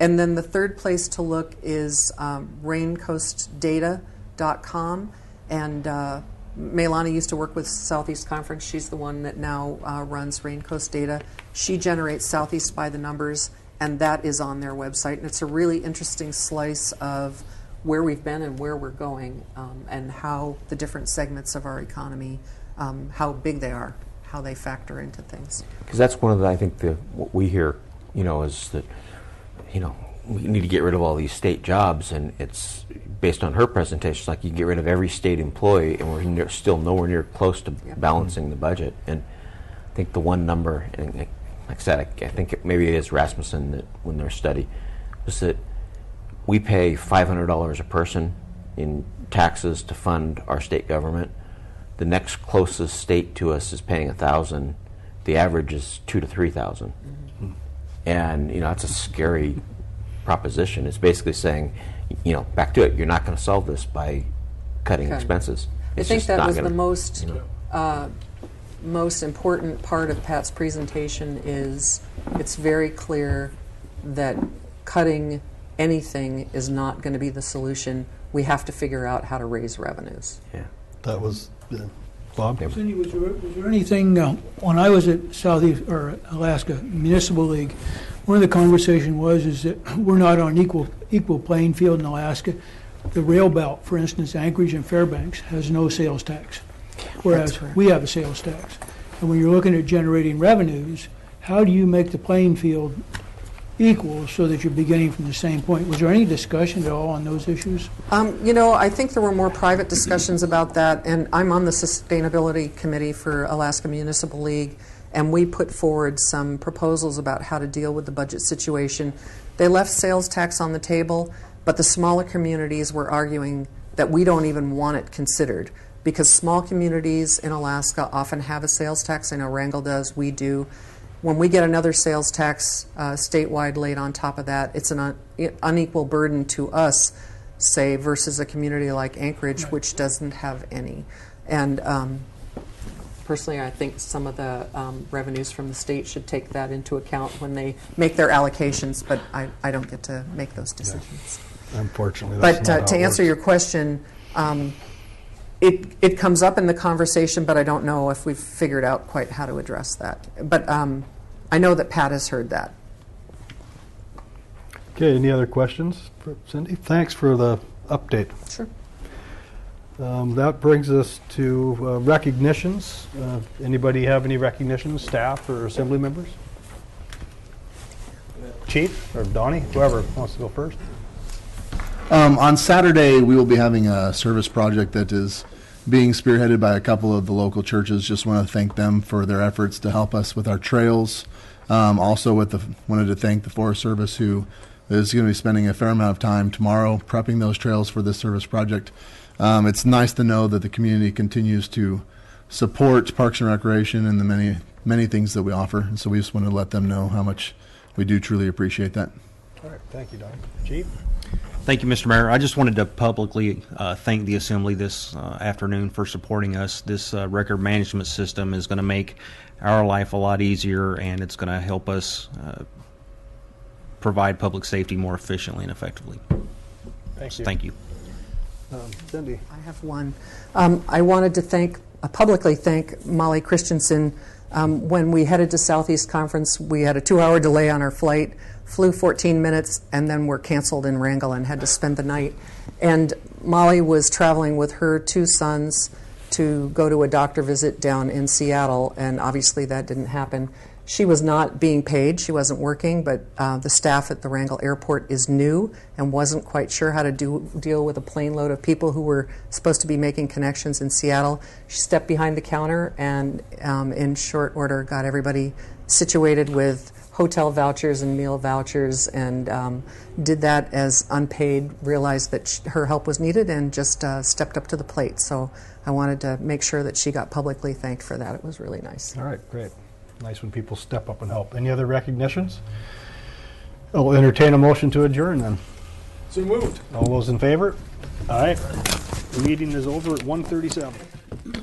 O: And then the third place to look is raincoastdata.com, and Maylana used to work with Southeast Conference. She's the one that now runs Raincoast Data. She generates Southeast by the numbers, and that is on their website. And it's a really interesting slice of where we've been and where we're going, and how the different segments of our economy, how big they are, how they factor into things.
G: Because that's one of the, I think, what we hear, is that, we need to get rid of all these state jobs, and it's based on her presentation. It's like you can get rid of every state employee, and we're still nowhere near close to balancing the budget. And I think the one number, and like I said, I think maybe it is Rasmussen that when their study was that we pay $500 a person in taxes to fund our state government. The next closest state to us is paying $1,000. The average is $2,000 to $3,000, and that's a scary proposition. It's basically saying, back to it, you're not going to solve this by cutting expenses.
O: I think that was the most important part of Pat's presentation. Is it's very clear that cutting anything is not going to be the solution. We have to figure out how to raise revenues.
G: Yeah,
A: that was Bob.
H: Cindy, was there anything when I was at Southeast or Alaska Municipal League? One of the conversation is that we're not on equal playing field in Alaska. The rail belt, for instance, Anchorage and Fairbanks, has no sales tax, whereas we have a sales tax. And when you're looking at generating revenues, how do you make the playing field equal so that you're beginning from the same point. Was there any discussion at all on those issues?
O: I think there were more private discussions about that, and I'm on the Sustainability Committee for Alaska Municipal League, and we put forward some proposals about how to deal with the budget situation. They left sales tax on the table, but the smaller communities were arguing that we don't even want it considered, because small communities in Alaska often have a sales tax. I know Wrangell does, we do. When we get another sales tax statewide laid on top of that, it's an unequal burden to us, say, versus a community like Anchorage, which doesn't have any. And personally, I think some of the revenues from the state should take that into account when they make their allocations, but I don't get to make those decisions.
A: Yeah. Unfortunately, that's
O: but
A: not how
O: to
A: it
O: answer
A: works.
O: your question, it comes up in the conversation, but I don't know if we've figured out quite how to address that. But I know that Pat has heard that.
A: Okay, any other questions for Cindy? Thanks for the update.
O: Sure.
A: That brings us to recognitions. Anybody have any recognitions, staff or assembly members? Chief or Donnie, whoever wants to go first.
M: On Saturday, we will be having a service project that is being spearheaded by a couple of the local churches. Just want to thank them for their efforts to help us with our trails. Also, wanted to thank the Forest Service, who is going to be spending a fair amount of time tomorrow prepping those trails for this service project. It's nice to know that the community continues to support Parks and Recreation and the many things that we offer. And so we just want to let them know how much we do truly appreciate that.
A: All right, thank you, Donnie. Chief?
E: Thank you, Mr. Mayor. I just wanted to publicly thank the Assembly this afternoon for supporting us. This record management system is going to make our life a lot easier, and it's going to help us provide public safety more efficiently and effectively.
A: Thank you.
E: Thank you.
A: Cindy?
O: I have one. I wanted to publicly thank Molly Christensen. When we headed to Southeast Conference, we had a 2-hour delay on our flight, flew 14 minutes, and then were canceled in Wrangell and had to spend the night. And Molly was traveling with her 2 sons to go to a doctor visit down in Seattle, and obviously that didn't happen. She was not being paid. She wasn't working, but the staff at the Wrangell Airport is new and wasn't quite sure how to deal with a plane load of people who were supposed to be making connections in Seattle. She stepped behind the counter and in short order got everybody situated with hotel vouchers and meal vouchers, and did that as unpaid, realized that her help was needed, and just stepped up to the plate. So I wanted to make sure that she got publicly thanked for that. It was really nice.
A: All right, great. Nice when people step up and help. Any other recognitions? I'll entertain a motion to adjourn then.
I: So moved.
A: All those in favor? All right. The meeting is over at 1:37.